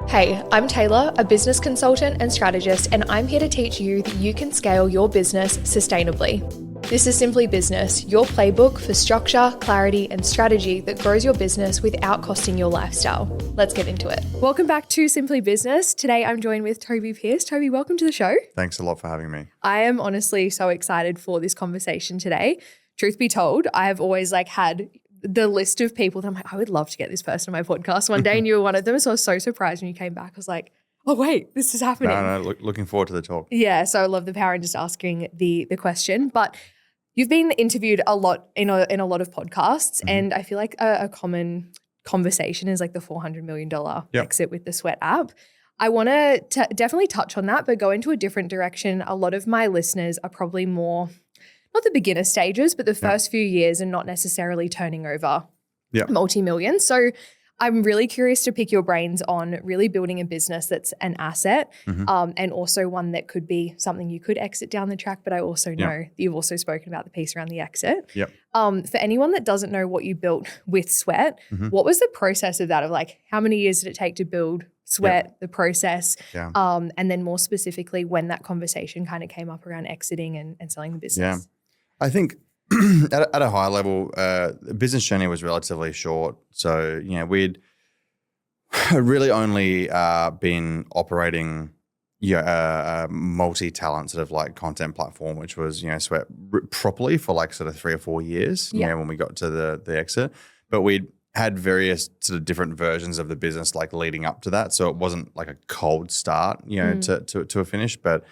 Hey, I'm Taylor, a business consultant and strategist, and I'm here to teach you that you can scale your business sustainably. This is Simply Business, your playbook for structure, clarity, and strategy that grows your business without costing your lifestyle. Let's get into it. Welcome back to Simply Business. Today I'm joined with Tobi Pearce. Tobi, welcome to the show. Thanks a lot for having me. I am honestly so excited for this conversation today. Truth be told, I've always had the list of people that I'm like, I would love to get this person on my podcast one day, and you were one of them. So I was so surprised when you came back. I was like, oh wait, this is happening. Looking forward to the talk. Yeah, so I love the power in just asking the question. But you've been interviewed a lot in a lot of podcasts, and I feel like a common conversation is like the $400 million exit with the Sweat app. I want to definitely touch on that, but go into a different direction. A lot of my listeners are probably more, not the beginner stages, but the first few years and not necessarily turning over multi-millions. So I'm really curious to pick your brains on really building a business that's an asset and also one that could be something you could exit down the track. But I also know that you've also spoken about the piece around the exit. Yep. For anyone that doesn't know what you built with Sweat, what was the process of that? Of how many years did it take to build Sweat, the process, and then more specifically when that conversation kind of came up around exiting and selling the business? Yeah. I think at a high level, the business journey was relatively short. So, we'd really only been operating a multi-talent sort of content platform, which was, Sweat properly for sort of 3 or 4 years, when we got to the exit. But we'd had various sort of different versions of the business leading up to that. So it wasn't a cold start, to a finish, but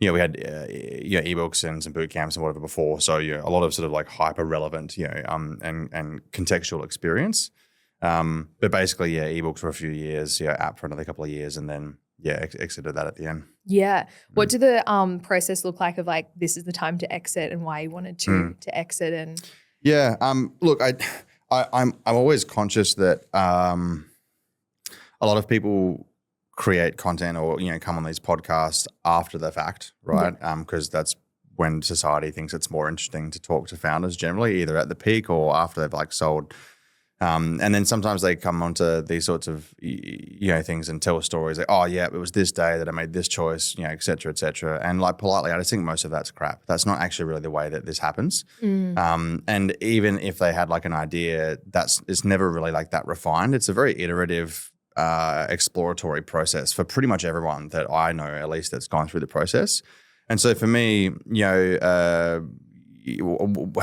we had ebooks and some boot camps and whatever before. So a lot of sort of hyper relevant, and contextual experience. But basically, ebooks for a few years, app for another couple of years, and then exited that at the end. Yeah. What did the process look like of this is the time to exit and why you wanted to exit? And look, I'm always conscious that a lot of people create content or, come on these podcasts after the fact, right? Because that's when society thinks it's more interesting to talk to founders generally, either at the peak or after they've sold. And then sometimes they come onto these sorts of, things and tell stories oh yeah, it was this day that I made this choice, et cetera, et cetera. And politely, I just think most of that's crap. That's not actually really the way that this happens. And even if they had an idea, it's never really that refined. It's a very iterative, exploratory process for pretty much everyone that I know, at least, that's gone through the process. And so for me,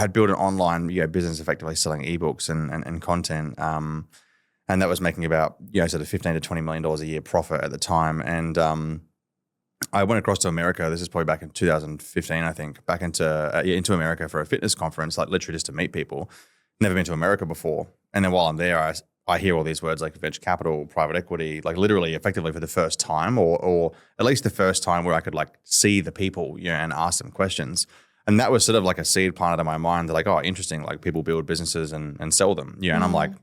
had built an online business effectively selling ebooks and content, and that was making about sort of $15 to $20 million a year profit at the time. And I went across to America. This is probably back in 2015, I think, back into America for a fitness conference, literally just to meet people. Never been to America before, and then while I'm there, I hear all these words like venture capital, private equity, literally effectively for the first time, or at least the first time where I could see the people, and ask them questions. And that was sort of a seed planted in my mind that oh, interesting, people build businesses and sell them, and I'm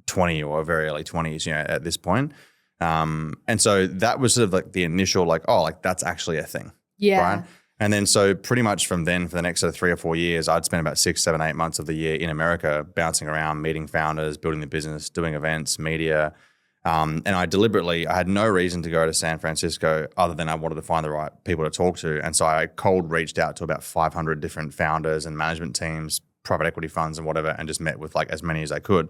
20 or very early 20s, at this point. And so that was sort of the initial that's actually a thing. Yeah. Right. And then so pretty much from then for the next sort of 3 or 4 years, I'd spend about 6, 7, 8 months of the year in America bouncing around, meeting founders, building the business, doing events, media. And I had no reason to go to San Francisco other than I wanted to find the right people to talk to. And so I cold reached out to about 500 different founders and management teams, private equity funds and whatever, and just met with as many as I could.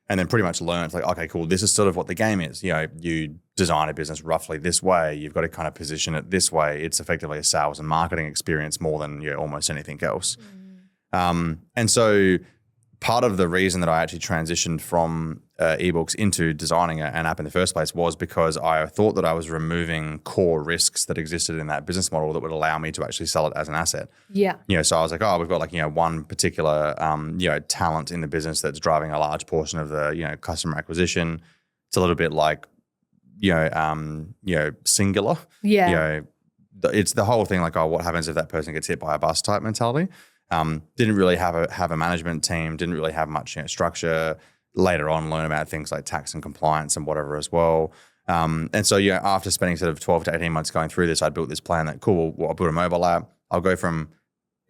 And then pretty much learned okay, cool, this is sort of what the game is. You design a business roughly this way. You've got to kind of position it this way. It's effectively a sales and marketing experience more than almost anything else. And so part of the reason that I actually transitioned from ebooks into designing an app in the first place was because I thought that I was removing core risks that existed in that business model that would allow me to actually sell it as an asset. Yeah. So I was we've got one particular talent in the business that's driving a large portion of the customer acquisition. It's a little bit singular. Yeah. It's the whole thing what happens if that person gets hit by a bus type mentality. Didn't really have a management team, didn't really have much structure. Later on, learn about things like tax and compliance and whatever as well. And so, after spending sort of 12 to 18 months going through this, I built this plan that, cool, I'll build a mobile app. I'll go from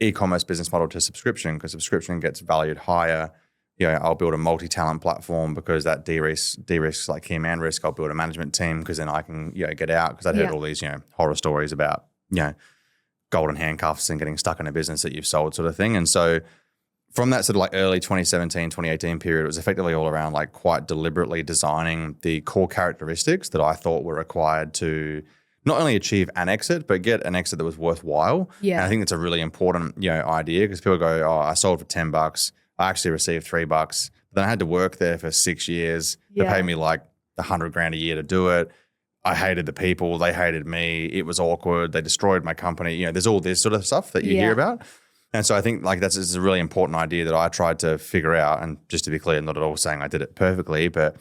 e-commerce business model to subscription because subscription gets valued higher. I'll build a multi-talent platform because that de-risks like key man risk. I'll build a management team because then I can, get out, because I'd heard all these, horror stories about, golden handcuffs and getting stuck in a business that you've sold sort of thing. And so from that sort of like early 2017, 2018 period, it was effectively all around like quite deliberately designing the core characteristics that I thought were required to not only achieve an exit, but get an exit that was worthwhile. Yeah. And I think it's a really important, idea, because people go, oh, I sold for $10. I actually received $3. But then I had to work there for 6 years. They paid me like $100,000 a year to do it. I hated the people. They hated me. It was awkward. They destroyed my company. There's all this sort of stuff that you hear about. And so I think like it's a really important idea that I tried to figure out. And just to be clear, not at all saying I did it perfectly, but,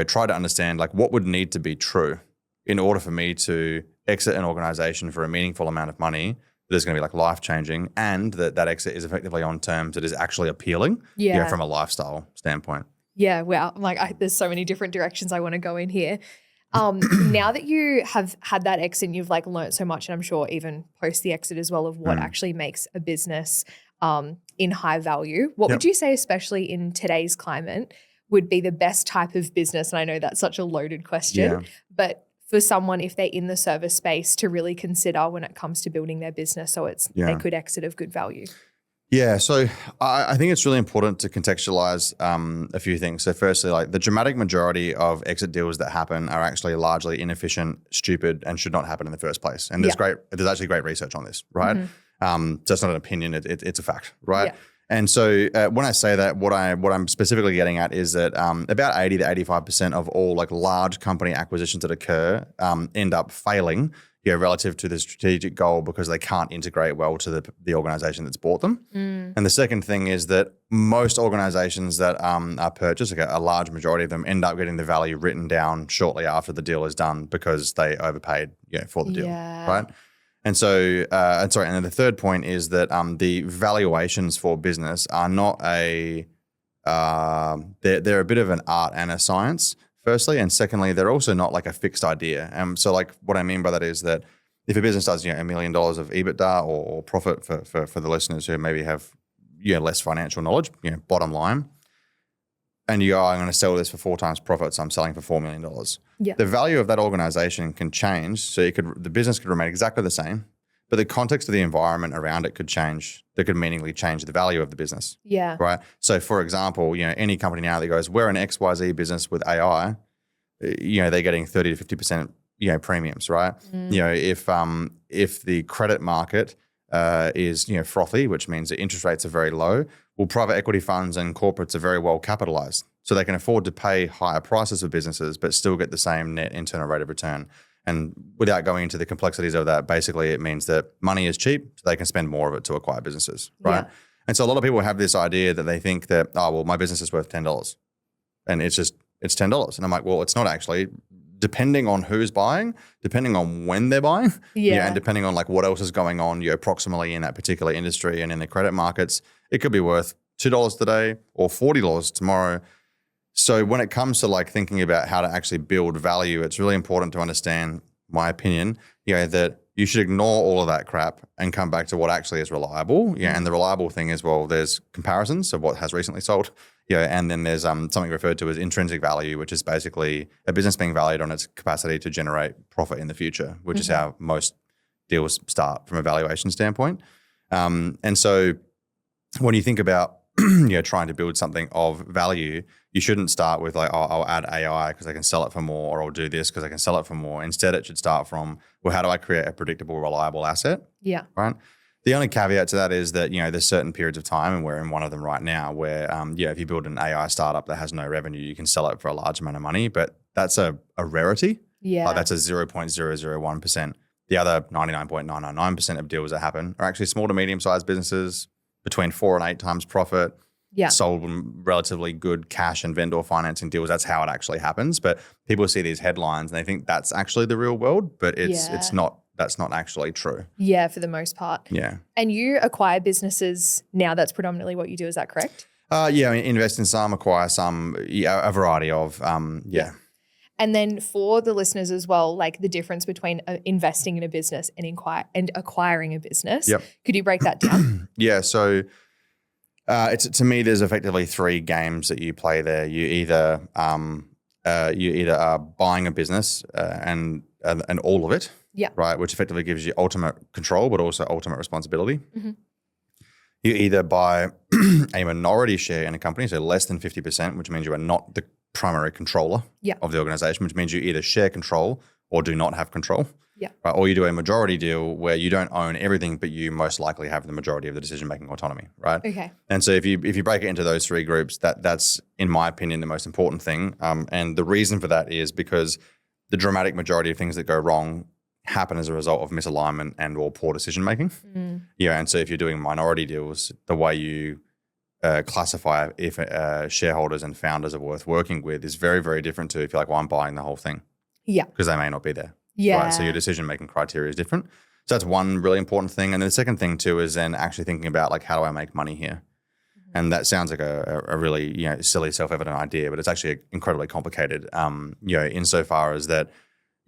try to understand like what would need to be true in order for me to exit an organization for a meaningful amount of money that is going to be like life-changing, and that exit is effectively on terms that is actually appealing from a lifestyle standpoint. Yeah, wow. I'm like, there's so many different directions I want to go in here. Now that you have had that exit and you've like learned so much, and I'm sure even post the exit as well, of what actually makes a business in high value, what would you say, especially in today's climate, would be the best type of business? And I know that's such a loaded question, but for someone, if they're in the service space, to really consider when it comes to building their business so they could exit of good value. Yeah, so I think it's really important to contextualize a few things. So firstly, like the dramatic majority of exit deals that happen are actually largely inefficient, stupid, and should not happen in the first place. And there's actually great reseach on this, right? So it's not an opinion, it's a fact, right? Yeah. And so when I say that, what I'm specifically getting at is that about 80 to 85% of all like large company acquisitions that occur end up failing relative to the strategic goal because they can't integrate well to the organization that's bought them. And the second thing is that most organizations that are purchased, like a large majority of them, end up getting the value written down shortly after the deal is done because they overpaid for the deal, right? And so, and then the third point is that the valuations for business are not they're a bit of an art and a science, firstly. And secondly, they're also not like a fixed idea. So like what I mean by that is that if a business does, $1 million of EBITDA or profit for the listeners who maybe have, less financial knowledge, bottom line, and you go, I'm going to sell this for 4 times profit, so I'm selling for $4 million. Yeah. The value of that organization can change. So the business could remain exactly the same, but the context of the environment around it could change. That could meaningfully change the value of the business. Yeah. Right. So for example, any company now that goes, we're an XYZ business with AI, they're getting 30 to 50%, premiums, right? If the credit market is, frothy, which means that interest rates are very low, well, private equity funds and corporates are very well capitalized. So they can afford to pay higher prices for businesses, but still get the same net internal rate of return. And without going into the complexities of that, basically it means that money is cheap, so they can spend more of it to acquire businesses, right? Yeah. And so a lot of people have this idea that they think that, oh, well, my business is worth $10. And it's $10. And I'm like, well, it's not actually. Depending on who's buying, depending on when they're buying, and depending on like what else is going on, proximally in that particular industry and in the credit markets, it could be worth $2 today or $40 tomorrow. So when it comes to like thinking about how to actually build value, it's really important to understand, my opinion, that you should ignore all of that crap and come back to what actually is reliable. And the reliable thing is, well, there's comparisons of what has recently sold. And then there's something referred to as intrinsic value, which is basically a business being valued on its capacity to generate profit in the future, which is how most deals start from a valuation standpoint. And so when you think about trying to build something of value, you shouldn't start with like, oh, I'll add AI because I can sell it for more, or I'll do this because I can sell it for more. Instead, it should start from, well, how do I create a predictable, reliable asset? Yeah. Right. The only caveat to that is that, there's certain periods of time, and we're in one of them right now, where, if you build an AI startup that has no revenue, you can sell it for a large amount of money, but that's a rarity. Yeah. That's a 0.001%. The other 99.999% of deals that happen are actually small to medium-sized businesses between 4 and 8 times profit. Yeah. Sold relatively good cash and vendor financing deals. That's how it actually happens. But people see these headlines and they think that's actually the real world, but it's not. That's not actually true. Yeah, for the most part. Yeah. And you acquire businesses now. That's predominantly what you do. Is that correct? Invest in some, acquire some, a variety of, yeah. And then for the listeners as well, like the difference between investing in a business and acquiring a business. Yep. Could you break that down? Yeah. So To me, there's effectively three games that you play there. You either are buying a business and all of it, Yeah. right, which effectively gives you ultimate control, but also ultimate responsibility. Mm-hmm. You either buy a minority share in a company, so less than 50%, which means you are not the primary controller of the organization, which means you either share control or do not have control. Yeah. Right? Or you do a majority deal where you don't own everything, but you most likely have the majority of the decision-making autonomy, right? Okay. And so if you break it into those three groups, that's, in my opinion, the most important thing. And the reason for that is because the dramatic majority of things that go wrong happen as a result of misalignment and or poor decision-making. Yeah, and so if you're doing minority deals, the way you classify if shareholders and founders are worth working with is very, very different to if you're like, well, I'm buying the whole thing. Yeah. Because they may not be there. Yeah. Right? So your decision-making criteria is different. So that's one really important thing. And then the second thing too is then actually thinking about like, how do I make money here? And that sounds like a really silly, self-evident idea, but it's actually incredibly complicated. Insofar as that,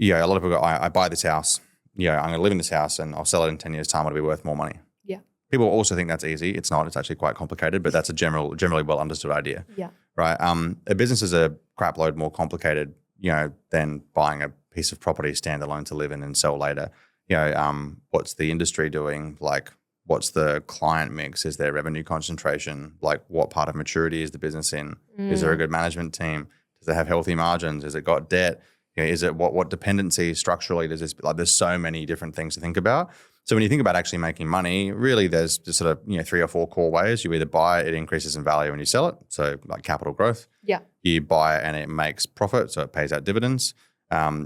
a lot of people go, I buy this house, I'm going to live in this house and I'll sell it in 10 years' time. It'll be worth more money. Yeah. People also think that's easy. It's not. It's actually quite complicated, but that's a generally well understood idea. Yeah. Right. A business is a crap load more complicated, than buying a piece of property standalone to live in and sell later. What's the industry doing? Like, what's the client mix? Is there revenue concentration? Like, what part of maturity is the business in? Is there a good management team? Does it have healthy margins? Has it got debt? Is it what dependency structurally does this? Like, there's so many different things to think about. So when you think about actually making money, really there's just sort of 3 or 4 core ways. You either buy it increases in value and you sell it, so like capital growth. Yeah. You buy it and it makes profit, so it pays out dividends.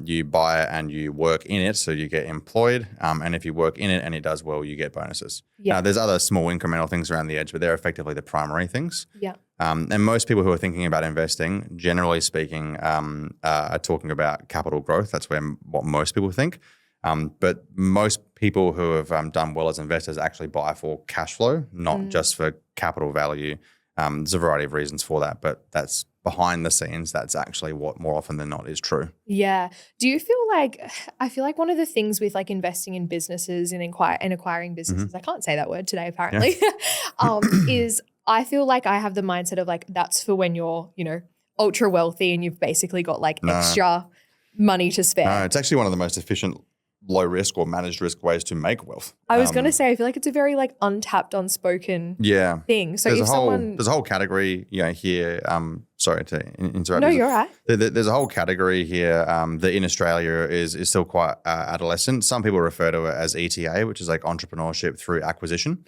You buy it and you work in it, so you get employed. And if you work in it and it does well, you get bonuses. Yeah. Now, there's other small incremental things around the edge, but they're effectively the primary things. Yeah. And most people who are thinking about investing, generally speaking, are talking about capital growth. That's what most people think. But most people who have done well as investors actually buy for cash flow, not just for capital value. There's a variety of reasons for that, but that's behind the scenes. That's actually what more often than not is true. Yeah. Do you feel like, I feel like one of the things with like investing in businesses and acquiring businesses, I can't say that word today apparently, is I feel like I have the mindset of like, that's for when you're, ultra wealthy and you've basically got like extra money to spare. No, it's actually one of the most efficient low risk or managed risk ways to make wealth. I was going to say, I feel like it's a very like untapped, unspoken thing. So there's a whole category, here. Sorry to interrupt. No, you're right. There's a whole category here that in Australia is still quite adolescent. Some people refer to it as ETA, which is like entrepreneurship through acquisition.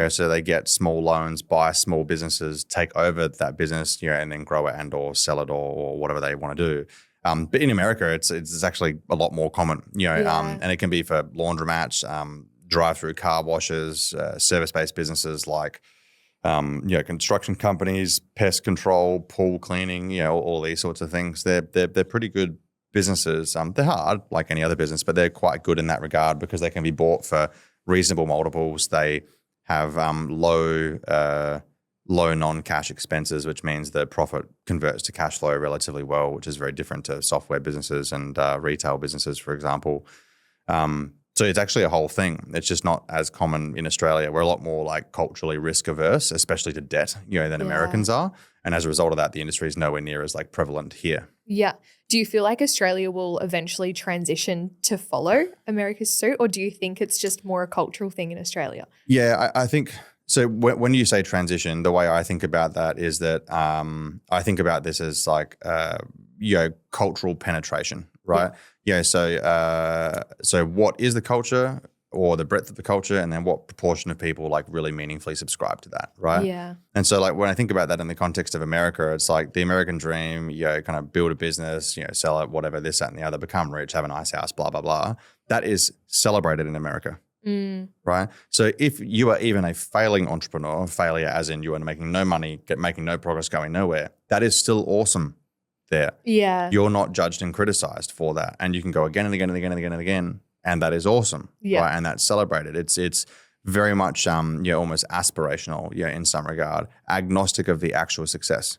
So they get small loans, buy small businesses, take over that business, and then grow it and or sell it or whatever they want to do. But in America, it's actually a lot more common, and it can be for laundromats, drive-through car washes, service-based businesses like, construction companies, pest control, pool cleaning, all these sorts of things. They're pretty good businesses. They're hard like any other business, but they're quite good in that regard because they can be bought for reasonable multiples. They have low non-cash expenses, which means the profit converts to cash flow relatively well, which is very different to software businesses and retail businesses, for example. So it's actually a whole thing. It's just not as common in Australia. We're a lot more like culturally risk averse, especially to debt, than Americans are. And as a result of that, the industry is nowhere near as like prevalent here. Yeah. Do you feel like Australia will eventually transition to follow America's suit, or do you think it's just more a cultural thing in Australia? Yeah, I think. So when you say transition, the way I think about that is that I think about this as like, cultural penetration, right? So what is the culture or the breadth of the culture, and then what proportion of people like really meaningfully subscribe to that, right? Yeah. And so like when I think about that in the context of America, it's like the American dream, kind of build a business, sell it, whatever, this, that, and the other, become rich, have a nice house, blah, blah, blah. That is celebrated in America. Right. So if you are even a failing entrepreneur, failure as in you are making no money, making no progress, going nowhere, that is still awesome there. Yeah. You're not judged and criticized for that. And you can go again and again and again and again and again. And that is awesome. Yeah. Right. And that's celebrated. It's very much almost aspirational, in some regard, agnostic of the actual success.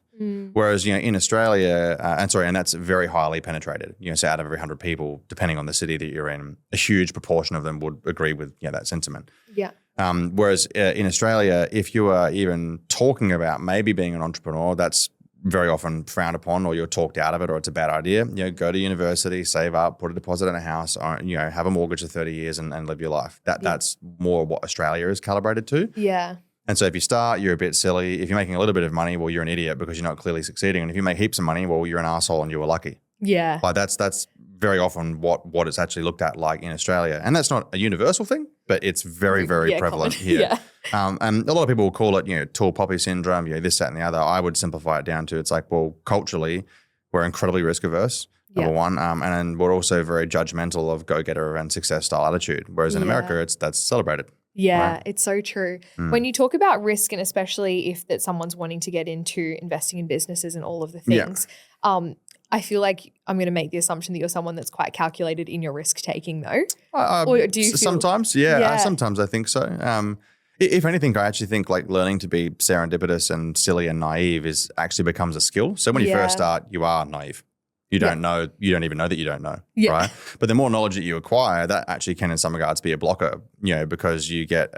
Whereas, in Australia, and that's very highly penetrated, so out of every 100 people, depending on the city that you're in, a huge proportion of them would agree with that sentiment. Yeah. Whereas in Australia, if you are even talking about maybe being an entrepreneur, that's very often frowned upon, or you're talked out of it, or it's a bad idea. Go to university, save up, put a deposit in a house, or have a mortgage for 30 years and live your life. That's more what Australia is calibrated to. Yeah. And so if you start, you're a bit silly. If you're making a little bit of money, well, you're an idiot because you're not clearly succeeding. And if you make heaps of money, well, you're an asshole and you were lucky. Yeah. Like that's very often what it's actually looked at like in Australia. And that's not a universal thing, but it's very, very prevalent here. Yeah. And a lot of people will call it, tall poppy syndrome, this, that, and the other. I would simplify it down to, it's like, well, culturally, we're incredibly risk averse, number one. And then we're also very judgmental of go-getter and success style attitude. Whereas in America, that's celebrated. Yeah, right? It's so true. When you talk about risk, and especially if that someone's wanting to get into investing in businesses and all of the things, I feel like I'm going to make the assumption that you're someone that's quite calculated in your risk taking, though. Or do you feel, sometimes, sometimes I think so. If anything, I actually think like learning to be serendipitous and silly and naive actually becomes a skill. So when you first start, you are naive. You don't know, you don't even know that you don't know, right? But the more knowledge that you acquire, that actually can in some regards be a blocker, because you get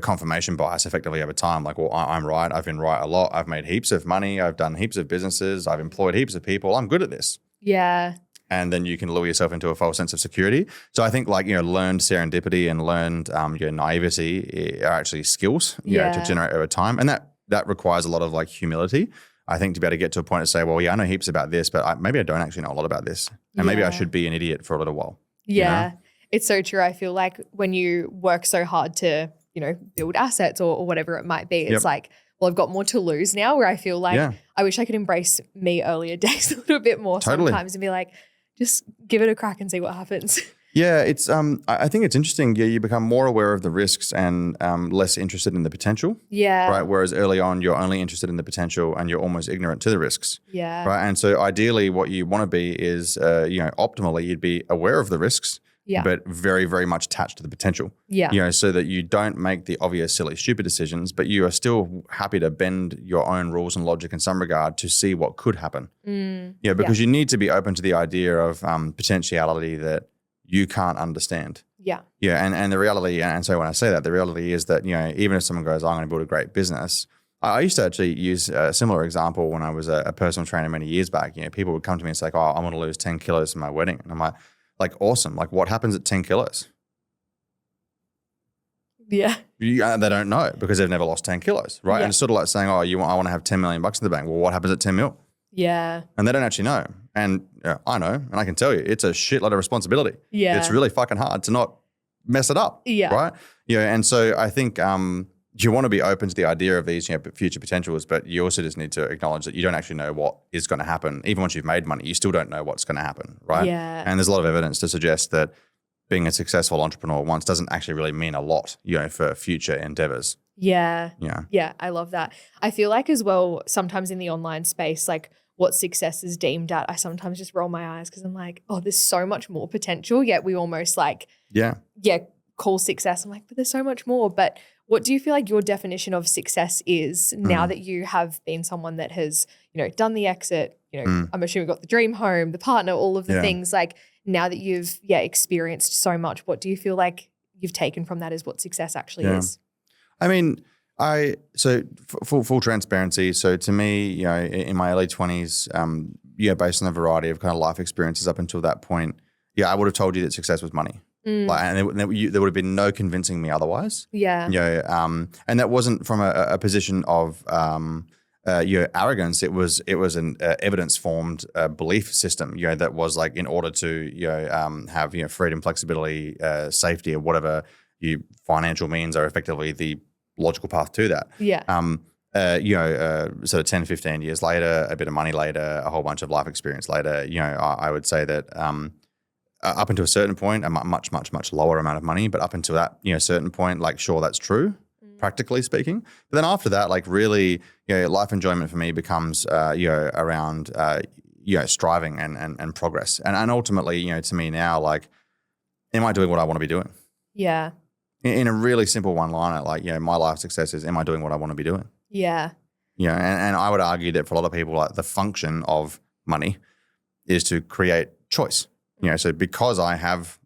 confirmation bias effectively over time. Like, well, I'm right. I've been right a lot. I've made heaps of money. I've done heaps of businesses. I've employed heaps of people. I'm good at this. Yeah. And then you can lure yourself into a false sense of security. So I think learned serendipity and learned naivety are actually skills, to generate over time. And that requires a lot of like humility. I think to be able to get to a point to say, well, I know heaps about this, but maybe I don't actually know a lot about this. And maybe I should be an idiot for a little while. Yeah, it's so true. I feel like when you work so hard to, build assets or whatever it might be, it's like, well, I've got more to lose now, where I feel like I wish I could embrace me earlier days a little bit more sometimes and be like, just give it a crack and see what happens. Yeah, it's I think it's interesting. Yeah, you become more aware of the risks and less interested in the potential. Yeah. Right. Whereas early on, you're only interested in the potential and you're almost ignorant to the risks. Yeah. Right. And so ideally, what you want to be is, optimally, you'd be aware of the risks, but very, very much attached to the potential. Yeah. So that you don't make the obvious, silly, stupid decisions, but you are still happy to bend your own rules and logic in some regard to see what could happen. Because you need to be open to the idea of potentiality that you can't understand. Yeah. Yeah. And the reality, and so when I say that, the reality is that, even if someone goes, I'm going to build a great business. I used to actually use a similar example when I was a personal trainer many years back. People would come to me and say, oh, I want to lose 10 kilos for my wedding. And I'm like, awesome. Like, what happens at 10 kilos? Yeah. They don't know because they've never lost 10 kilos, right? And it's sort of like saying, I want to have 10 million bucks in the bank. Well, what happens at 10 mil? Yeah. And they don't actually know. And I know, and I can tell you, it's a shitload of responsibility. Yeah. It's really fucking hard to not mess it up. Yeah. Right? And so I think you want to be open to the idea of these future potentials, but you also just need to acknowledge that you don't actually know what is going to happen. Even once you've made money, you still don't know what's going to happen, right? Yeah. And there's a lot of evidence to suggest that being a successful entrepreneur once doesn't actually really mean a lot, for future endeavors. Yeah. Yeah. Yeah. I love that. I feel like as well, sometimes in the online space, like what success is deemed at, I sometimes just roll my eyes because I'm like, oh, there's so much more potential. Yet we almost call success. I'm like, but there's so much more. But what do you feel like your definition of success is now that you have been someone that has, done the exit, I'm assuming got the dream home, the partner, all of the things, like now that you've experienced so much, what do you feel like you've taken from that as what success actually is? I mean, so full transparency. So to me, in my early 20s, based on a variety of kind of life experiences up until that point, I would have told you that success was money. And there would have been no convincing me otherwise. Yeah. And that wasn't from a position of arrogance. It was an evidence-formed belief system. That was like in order to have freedom, flexibility, safety, or whatever financial means are effectively the logical path to that. Yeah. Sort of 10, 15 years later, a bit of money later, a whole bunch of life experience later, I would say that up until a certain point, a much, much, much lower amount of money, but up until that, certain point, like, sure, that's true, practically speaking. But then after that, like really, life enjoyment for me becomes, around, striving and progress. And ultimately, to me now, like, am I doing what I want to be doing? Yeah. In a really simple one-liner, like, my life success is, am I doing what I want to be doing? Yeah. And I would argue that for a lot of people, like, the function of money is to create choice. So because I have,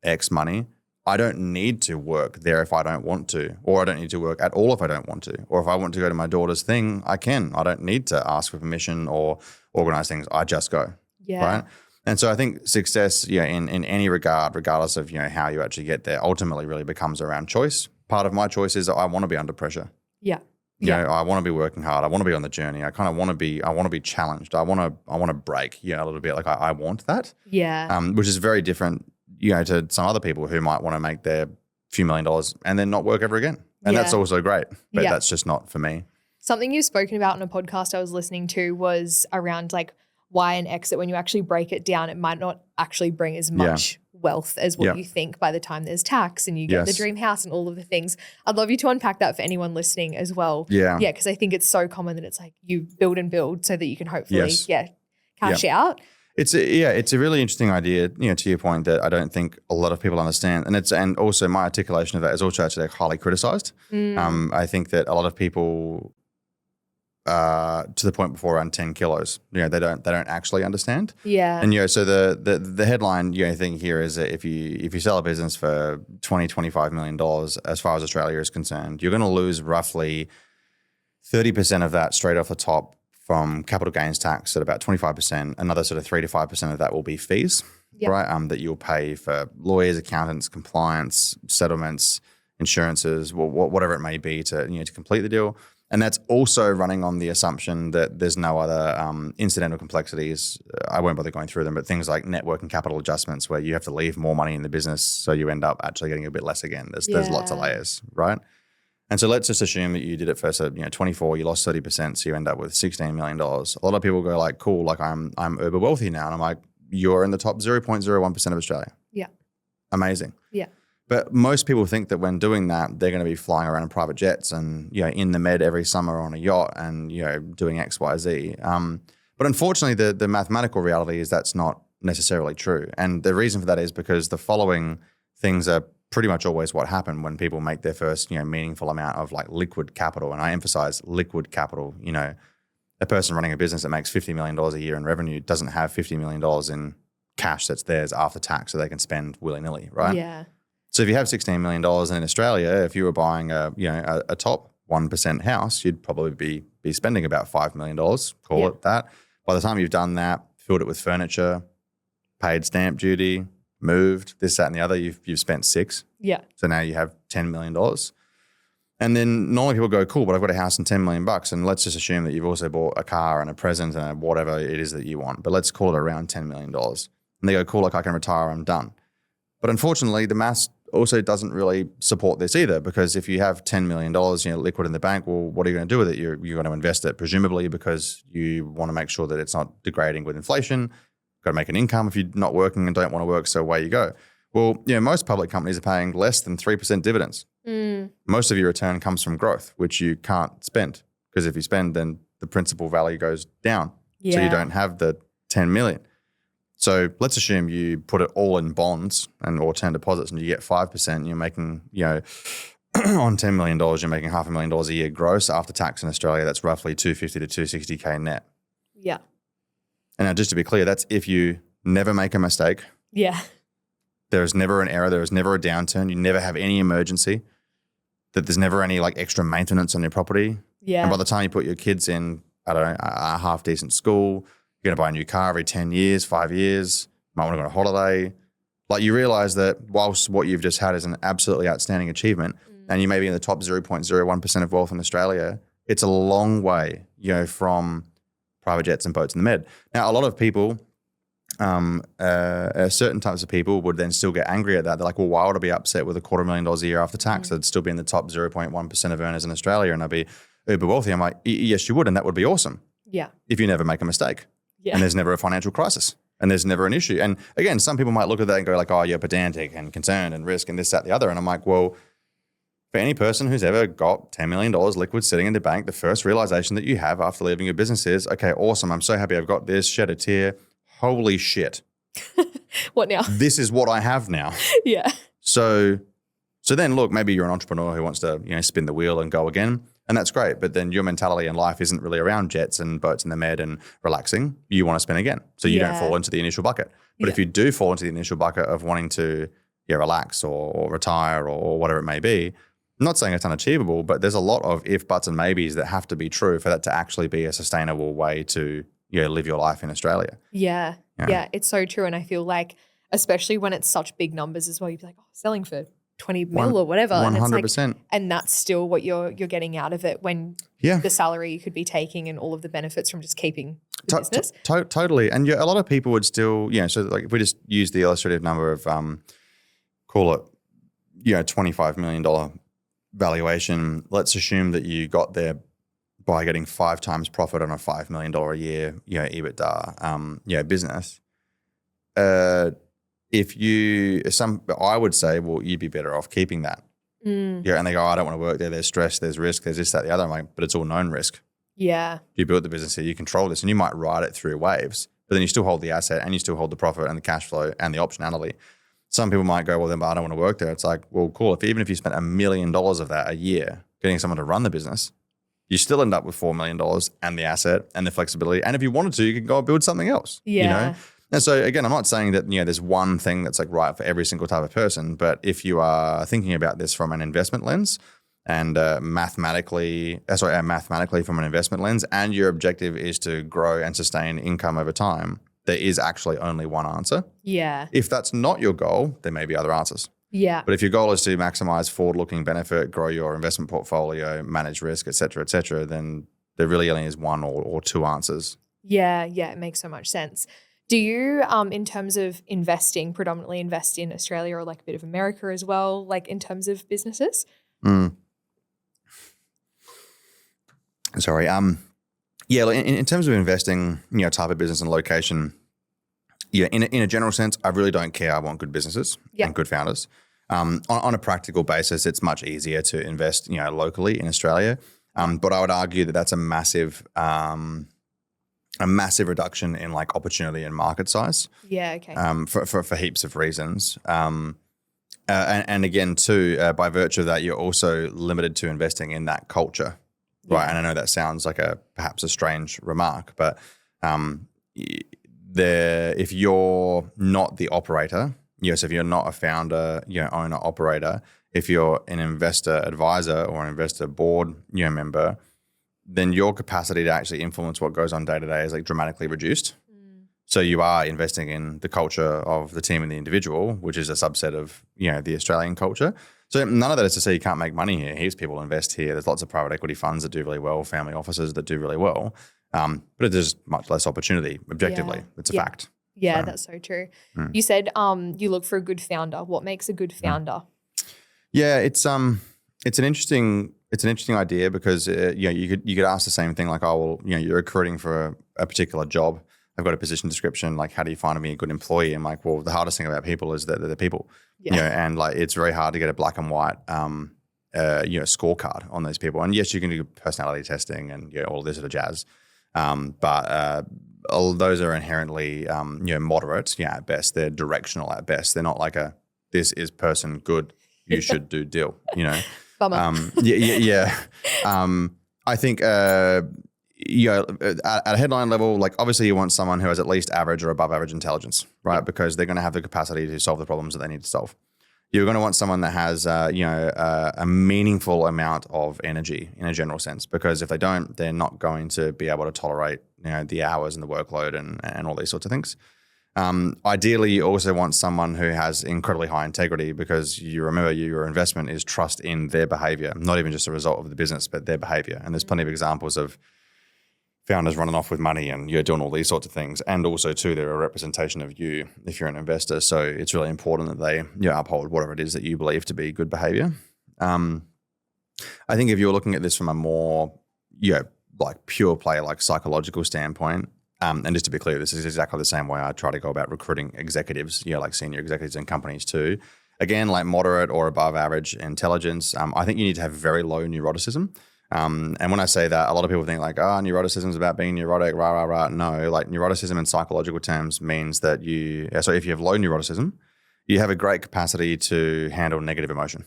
X money, I don't need to work there if I don't want to, or I don't need to work at all if I don't want to. Or if I want to go to my daughter's thing, I can. I don't need to ask for permission or organize things. I just go. Yeah. Right. And so I think success, in any regard, regardless of, how you actually get there, ultimately really becomes around choice. Part of my choice is that I want to be under pressure. Yeah. I want to be working hard. I want to be on the journey. I kind of want to be challenged. I want to break, a little bit. Like I want that. Yeah. Which is very different, to some other people who might want to make their few $1 million and then not work ever again. And that's also great, but that's just not for me. Something you've spoken about in a podcast I was listening to was around like why an exit, when you actually break it down, it might not actually bring as much wealth as what you think by the time there's tax and you get the dream house and all of the things. I'd love you to unpack that for anyone listening as well. Yeah. Yeah, because I think it's so common that it's like you build and build so that you can hopefully cash out. It's a really interesting idea, to your point, that I don't think a lot of people understand. And also my articulation of that is also actually highly criticized. I think that a lot of people, to the point before around 10 kilos, they don't actually understand. Yeah. And, so the headline, thing here is that if you sell a business for $20-25 million, as far as Australia is concerned, you're going to lose roughly 30% of that straight off the top from capital gains tax at about 25%. Another sort of 3 to 5% of that will be fees, right? That you'll pay for lawyers, accountants, compliance, settlements, insurances, whatever it may be to complete the deal. And that's also running on the assumption that there's no other incidental complexities. I won't bother going through them, but things like net working capital adjustments where you have to leave more money in the business, so you end up actually getting a bit less again. There's lots of layers, right? And so let's just assume that you did it for 24, you lost 30%, so you end up with $16 million. A lot of people go like, cool, like I'm uber wealthy now. And I'm like, you're in the top 0.01% of Australia. Yeah. Amazing. Yeah. But most people think that when doing that, they're going to be flying around in private jets and, in the Med every summer on a yacht and, doing X, Y, Z. But unfortunately, the mathematical reality is that's not necessarily true. And the reason for that is because the following things are pretty much always what happen when people make their first, meaningful amount of like liquid capital. And I emphasize liquid capital. A person running a business that makes $50 million a year in revenue doesn't have $50 million in cash that's theirs after tax so they can spend willy-nilly, right? Yeah. So if you have $16 million in Australia, if you were buying a top 1% house, you'd probably be spending about $5 million, call it that. By the time you've done that, filled it with furniture, paid stamp duty, moved, this, that, and the other, you've spent $6 million. Yeah. So now you have $10 million. And then normally people go, cool, but I've got a house and $10 million. And let's just assume that you've also bought a car and a present and whatever it is that you want. But let's call it around $10 million. And they go, cool, like I can retire, I'm done. But unfortunately, the maths also doesn't really support this either, because if you have $10 million, liquid in the bank, well, what are you going to do with it? You're going to invest it, presumably because you want to make sure that it's not degrading with inflation. Got to make an income if you're not working and don't want to work, so away you go. Well, most public companies are paying less than 3% dividends. Most of your return comes from growth, which you can't spend, because if you spend, then the principal value goes down. Yeah. So you don't have the 10 million. So let's assume you put it all in bonds or term deposits and you get 5%. You're making, on $10 million, you're making $500,000 a year gross after tax in Australia. That's roughly $250,000 to $260,000 net. Yeah. And now just to be clear, that's if you never make a mistake. Yeah. There's never an error. There is never a downturn. You never have any emergency. That there's never any like extra maintenance on your property. Yeah. And by the time you put your kids in, I don't know, a half decent school, you're going to buy a new car every 10 years, 5 years, might want to go on a holiday. Like you realize that whilst what you've just had is an absolutely outstanding achievement and you may be in the top 0.01% of wealth in Australia, it's a long way, from private jets and boats in the Med. Now, a lot of people, certain types of people would then still get angry at that. They're like, well, why would I be upset with $250,000 a year after tax? I'd still be in the top 0.1% of earners in Australia and I'd be uber wealthy. I'm like, yes, you would. And that would be awesome. Yeah. If you never make a mistake. Yeah. And there's never a financial crisis and there's never an issue. And again, some people might look at that and go like, oh, you're pedantic and concerned and risk and this, that, the other. And I'm like, well, for any person who's ever got $10 million liquid sitting in the bank, the first realization that you have after leaving your business is, okay, awesome. I'm so happy I've got this, shed a tear. Holy shit. What now? This is what I have now. Yeah. So So then look, maybe you're an entrepreneur who wants to, spin the wheel and go again. And that's great. But then your mentality in life isn't really around jets and boats in the med and relaxing. You want to spin again. So you don't fall into the initial bucket. But if you do fall into the initial bucket of wanting to relax or retire or whatever it may be, I'm not saying it's unachievable, but there's a lot of if, buts, and maybes that have to be true for that to actually be a sustainable way to live your life in Australia. Yeah, it's so true. And I feel like, especially when it's such big numbers as well, you'd be like, selling for 20 mil or whatever. 100%. And, and that's still what you're getting out of it when the salary you could be taking and all of the benefits from just keeping the business. Totally. And a lot of people would still, so like if we just use the illustrative number of, call it, $25 million valuation, let's assume that you got there by getting 5 times profit on a $5 million a year, EBITDA, business. I would say, well, you'd be better off keeping that. And they go, I don't want to work there. There's stress, there's risk, there's this, that, the other. I'm like, but it's all known risk. Yeah. You built the business here, you control this, and you might ride it through waves, but then you still hold the asset and you still hold the profit and the cash flow and the optionality. Some people might go, well, then, but I don't want to work there. It's like, well, cool. Even if you spent $1 million of that a year getting someone to run the business, you still end up with $4 million and the asset and the flexibility. And if you wanted to, you can go and build something else. And so again, I'm not saying that, there's one thing that's like right for every single type of person, but if you are thinking about this from an investment lens and mathematically from an investment lens, and your objective is to grow and sustain income over time, there is actually only one answer. Yeah. If that's not your goal, there may be other answers. Yeah. But if your goal is to maximize forward-looking benefit, grow your investment portfolio, manage risk, et cetera, then there really only is one or two answers. Yeah, it makes so much sense. Do you, in terms of investing, predominantly invest in Australia or like a bit of America as well, like in terms of businesses? Sorry. In terms of investing, type of business and location, in a general sense, I really don't care. I want good businesses and good founders. On a practical basis, it's much easier to invest, locally in Australia. But I would argue that that's a massive reduction in like opportunity and market size. Yeah. Okay. For heaps of reasons. And again, too, by virtue of that, you're also limited to investing in that culture. Yeah. Right. And I know that sounds like perhaps a strange remark, but if you're not the operator, so if you're not a founder, owner, operator, if you're an investor advisor or an investor board member, then your capacity to actually influence what goes on day to day is like dramatically reduced. So you are investing in the culture of the team and the individual, which is a subset of, the Australian culture. So none of that is to say you can't make money here. Heaps of people invest here. There's lots of private equity funds that do really well, family offices that do really well. But there's much less opportunity, objectively. It's a fact. Yeah, that's so true. You said you look for a good founder. What makes a good founder? Yeah, it's an interesting idea because you could ask the same thing like, oh well, you're recruiting for a particular job. I've got a position description. Like, how do you find me a good employee? I'm like, well, the hardest thing about people is that they're the people. Yeah. And like it's very hard to get a black and white scorecard on those people. And yes, you can do personality testing and all this sort of jazz. But all those are inherently moderate. Yeah, at best they're directional. At best they're not like this is person good. You should do deal. Bummer. I think at a headline level, like obviously you want someone who has at least average or above average intelligence, right? Because they're going to have the capacity to solve the problems that they need to solve. You're going to want someone that has, a meaningful amount of energy in a general sense, because if they don't, they're not going to be able to tolerate, the hours and the workload and all these sorts of things. Ideally, you also want someone who has incredibly high integrity, because you remember your investment is trust in their behavior, not even just a result of the business, but their behavior. And there's plenty of examples of founders running off with money and you're doing all these sorts of things. And also too, they're a representation of you if you're an investor. So it's really important that they uphold whatever it is that you believe to be good behavior. I think if you're looking at this from a more, like pure play, like psychological standpoint, and just to be clear, this is exactly the same way I try to go about recruiting executives, like senior executives in companies too. Again, like moderate or above average intelligence. I think you need to have very low neuroticism. And when I say that, a lot of people think like, neuroticism is about being neurotic, rah, rah, rah. No, like neuroticism in psychological terms means that so if you have low neuroticism, you have a great capacity to handle negative emotion.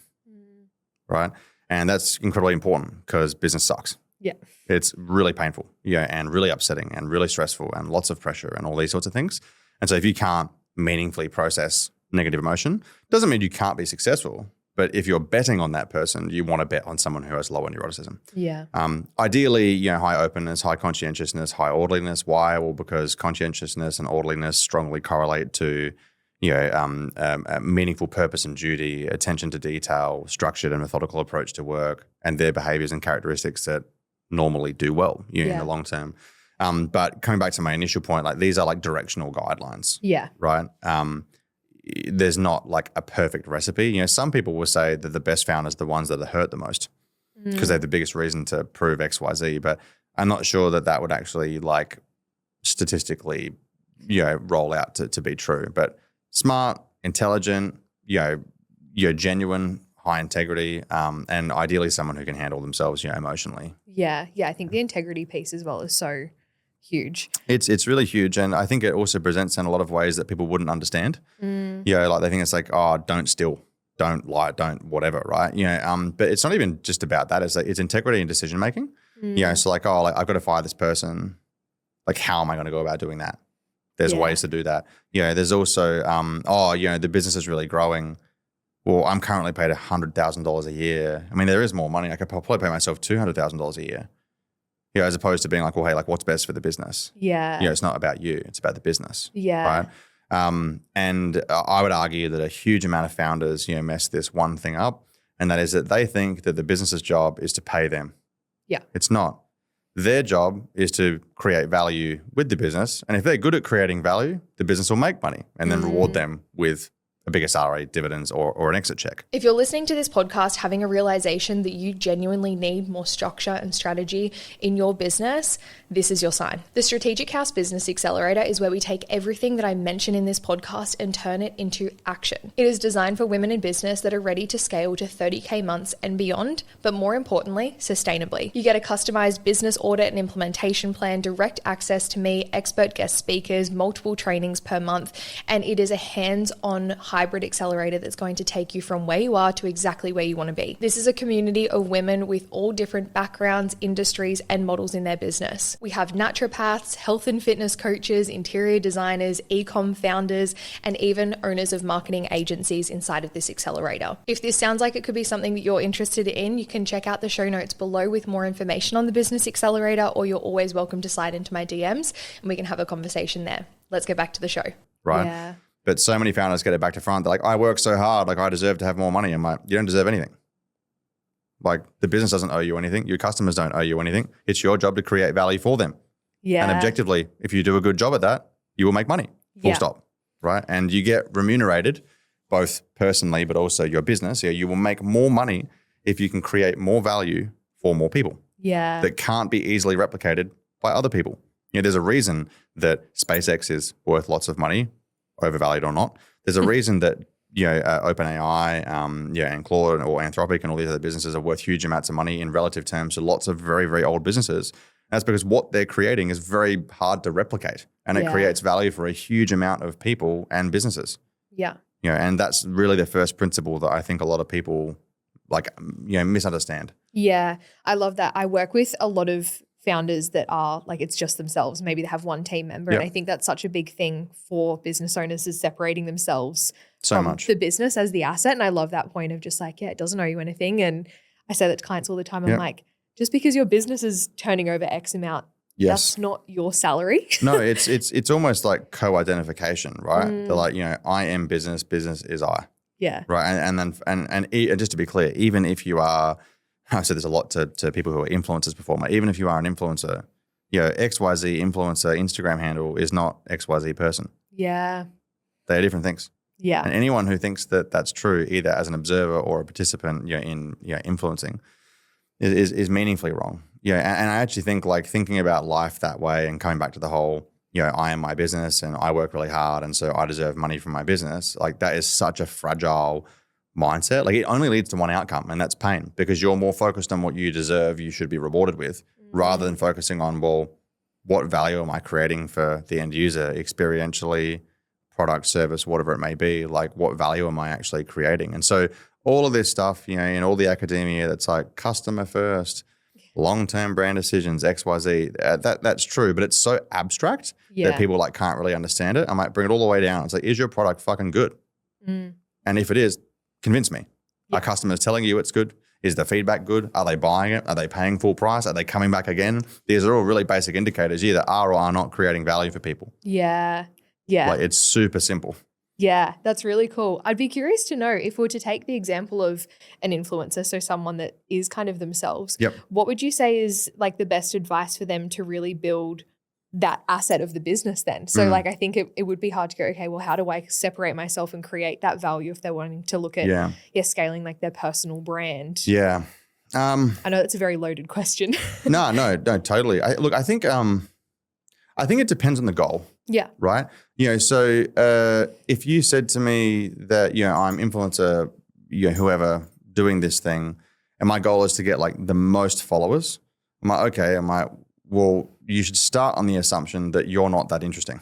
right? And that's incredibly important because business sucks. Yeah. It's really painful, and really upsetting and really stressful and lots of pressure and all these sorts of things. And so if you can't meaningfully process negative emotion, doesn't mean you can't be successful. But if you're betting on that person, you want to bet on someone who has lower neuroticism. Yeah. Ideally, high openness, high conscientiousness, high orderliness. Why? Well, because conscientiousness and orderliness strongly correlate to, meaningful purpose and duty, attention to detail, structured and methodical approach to work, and their behaviors and characteristics that normally do well in the long term. But coming back to my initial point, like these are like directional guidelines. Yeah. Right. There's not like a perfect recipe. Some people will say that the best founders are the ones that are hurt the most because they have the biggest reason to prove X, Y, Z. But I'm not sure that would actually like statistically, roll out to be true. But smart, intelligent, genuine, high integrity, and ideally someone who can handle themselves, emotionally. Yeah. I think the integrity piece as well is so huge. It's really huge, and I think it also presents in a lot of ways that people wouldn't understand. Like they think it's like, oh, don't steal, don't lie, don't whatever, right? But it's not even just about that. It's like it's integrity and decision making. So like, oh, like I've got to fire this person. Like, how am I going to go about doing that? There's ways to do that. There's also, the business is really growing. Well, I'm currently paid $100,000 a year. I mean, there is more money. I could probably pay myself $200,000 a year. As opposed to being like, well, hey, like what's best for the business? Yeah. It's not about you. It's about the business. Yeah. Right. And I would argue that a huge amount of founders, mess this one thing up, and that is that they think that the business's job is to pay them. Yeah. It's not. Their job is to create value with the business. And if they're good at creating value, the business will make money and then reward them with a bigger salary, dividends, or an exit check. If you're listening to this podcast having a realization that you genuinely need more structure and strategy in your business, this is your sign. The Strategic House Business Accelerator is where we take everything that I mention in this podcast and turn it into action. It is designed for women in business that are ready to scale to 30K months and beyond, but more importantly, sustainably. You get a customized business audit and implementation plan, direct access to me, expert guest speakers, multiple trainings per month, and it is a hands-on hybrid accelerator that's going to take you from where you are to exactly where you want to be. This is a community of women with all different backgrounds, industries, and models in their business. We have naturopaths, health and fitness coaches, interior designers, e-com founders, and even owners of marketing agencies inside of this accelerator. If this sounds like it could be something that you're interested in, you can check out the show notes below with more information on the Business Accelerator, or you're always welcome to slide into my DMs and we can have a conversation there. Let's get back to the show. Right. Yeah. But so many founders get it back to front. They're like, I work so hard, like I deserve to have more money. I'm like, you don't deserve anything. Like the business doesn't owe you anything. Your customers don't owe you anything. It's your job to create value for them. Yeah. And objectively, if you do a good job at that, you will make money. Full stop. Right. And you get remunerated both personally, but also your business. You will make more money if you can create more value for more people. Yeah. That can't be easily replicated by other people. There's a reason that SpaceX is worth lots of money, overvalued or not. There's a reason that OpenAI, and Claude or Anthropic and all these other businesses are worth huge amounts of money in relative terms to lots of very, very old businesses. And that's because what they're creating is very hard to replicate, and it creates value for a huge amount of people and businesses. Yeah. And that's really the first principle that I think a lot of people misunderstand. Yeah, I love that. I work with a lot of founders that are like, it's just themselves. Maybe they have one team member. And I think that's such a big thing for business owners, is separating themselves from the business as the asset. And I love that point of just like, it doesn't owe you anything. And I say that to clients all the time. I'm like, just because your business is turning over X amount, that's not your salary. No, it's almost like co-identification, right? They're like, I am business, business is I. Yeah. Right. And just to be clear, even if you are, I said there's a lot to people who are influencers before. Even if you are an influencer, XYZ influencer Instagram handle is not XYZ person. Yeah. They are different things. Yeah. And anyone who thinks that that's true, either as an observer or a participant, in influencing, is meaningfully wrong. And I actually think thinking about life that way and coming back to the whole, I am my business and I work really hard and so I deserve money from my business. That is such a fragile mindset. It only leads to one outcome, and that's pain, because you're more focused on what you deserve, you should be rewarded with, rather than focusing on, well, what value am I creating for the end user experientially, product, service, whatever it may be, like what value am I actually creating? And so all of this stuff, in all the academia that's like customer first, long-term brand decisions, XYZ, that's true, but it's so abstract that people like can't really understand it. I might bring it all the way down. It's like, is your product fucking good? And if it is, convince me. Are customers telling you it's good? Is the feedback good? Are they buying it? Are they paying full price? Are they coming back again? These are all really basic indicators. You either are or are not creating value for people. Yeah. Like it's super simple. Yeah, that's really cool. I'd be curious to know if we were to take the example of an influencer, so someone that is kind of themselves, what would you say is like the best advice for them to really build that asset of the business then? So like I think it would be hard to go, okay, well, how do I separate myself and create that value if they're wanting to look at scaling like their personal brand? Yeah. I know that's a very loaded question. No, totally. I think it depends on the goal. Yeah. Right. So if you said to me that, I'm influencer, whoever doing this thing, and my goal is to get like the most followers, I'm like, okay, well, you should start on the assumption that you're not that interesting.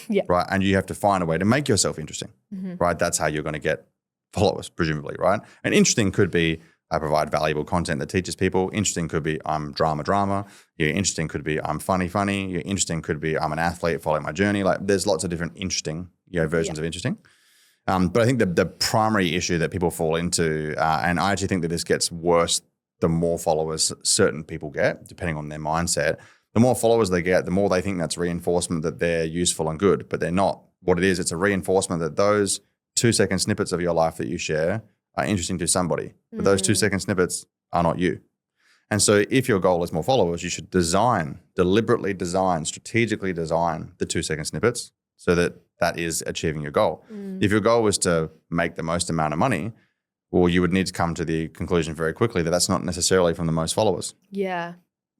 Yeah. Right. And you have to find a way to make yourself interesting. Right. That's how you're going to get followers, presumably. Right. And interesting could be, I provide valuable content that teaches people. Interesting could be I'm drama. Interesting could be I'm funny. Interesting could be I'm an athlete, following my journey. Like there's lots of different interesting, versions of interesting. But I think the primary issue that people fall into, and I actually think that this gets worse the more followers certain people get, depending on their mindset. The more followers they get, the more they think that's reinforcement that they're useful and good, but they're not. What it is, it's a reinforcement that those 2-second snippets of your life that you share are interesting to somebody, but those 2-second snippets are not you. And so if your goal is more followers, you should deliberately design, strategically design the 2-second snippets so that is achieving your goal. If your goal was to make the most amount of money, well, you would need to come to the conclusion very quickly that that's not necessarily from the most followers. Yeah.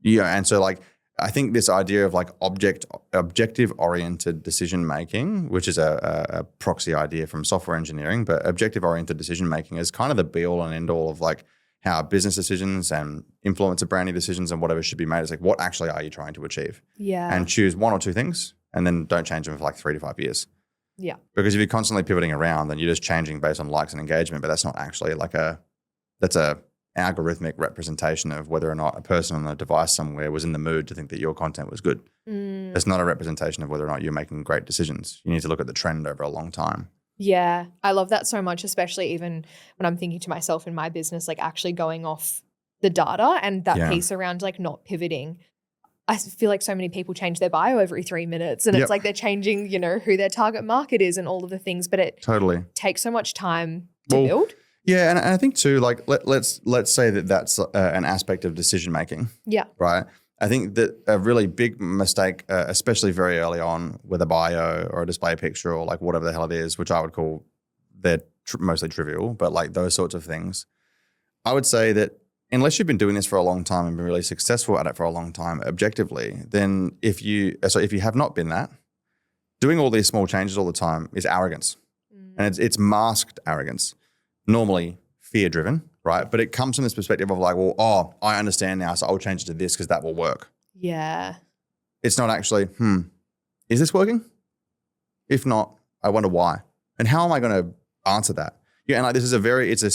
And so like, I think this idea of like objective-oriented decision-making, which is a proxy idea from software engineering, but objective-oriented decision-making is kind of the be-all and end-all of like how business decisions and influencer branding decisions and whatever should be made. It's like, what actually are you trying to achieve? Yeah. And choose one or two things and then don't change them for like 3 to 5 years. Yeah. Because if you're constantly pivoting around, then you're just changing based on likes and engagement, but that's not actually like that's a algorithmic representation of whether or not a person on a device somewhere was in the mood to think that your content was good. It's not a representation of whether or not you're making great decisions. You need to look at the trend over a long time. Yeah, I love that so much, especially even when I'm thinking to myself in my business, like actually going off the data and that piece around like not pivoting. I feel like so many people change their bio every 3 minutes and it's like they're changing, who their target market is and all of the things, but it takes so much time to build. Yeah, and I think too, like let's say that that's an aspect of decision making. Yeah. Right. I think that a really big mistake, especially very early on with a bio or a display picture or like whatever the hell it is, which I would call they're mostly trivial, but like those sorts of things. I would say that unless you've been doing this for a long time and been really successful at it for a long time, objectively, then if you have not been that, doing all these small changes all the time is arrogance, and it's masked arrogance. Normally fear-driven, right? But it comes from this perspective of like, well, I understand now, so I'll change it to this because that will work. Yeah. It's not actually, is this working? If not, I wonder why. And how am I going to answer that? Yeah, and like this is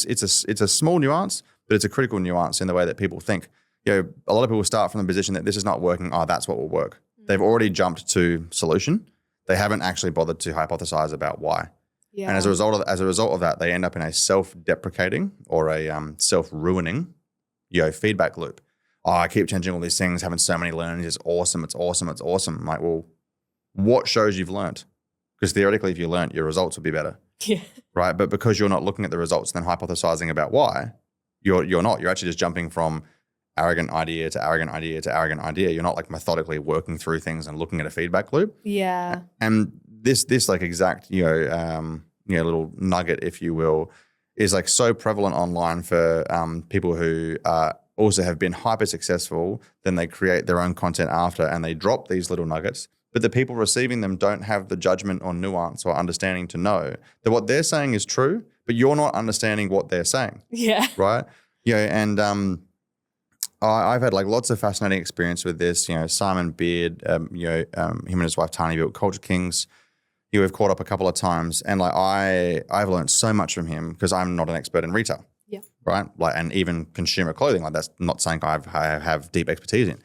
it's a small nuance, but it's a critical nuance in the way that people think. A lot of people start from the position that this is not working, that's what will work. They've already jumped to solution. They haven't actually bothered to hypothesize about why. Yeah. And as a result of that, they end up in a self-deprecating or a self-ruining, feedback loop. I keep changing all these things, having so many learnings. It's awesome. I'm like, well, what shows you've learned? Because theoretically, if you learned, your results would be better. Yeah. Right. But because you're not looking at the results and then hypothesizing about why, you're not. You're actually just jumping from arrogant idea to arrogant idea to arrogant idea. You're not like methodically working through things and looking at a feedback loop. Yeah. And this like exact, little nugget, if you will, is like so prevalent online for people who also have been hyper successful. Then they create their own content after and they drop these little nuggets. But the people receiving them don't have the judgment or nuance or understanding to know that what they're saying is true, but you're not understanding what they're saying. Yeah. Right? And I've had like lots of fascinating experience with this. Simon Beard, him and his wife Tani built Culture Kings. we've caught up a couple of times, and like I've learned so much from him because I'm not an expert in retail. Yeah. Right. Like, and even consumer clothing, like that's not something I have deep expertise in.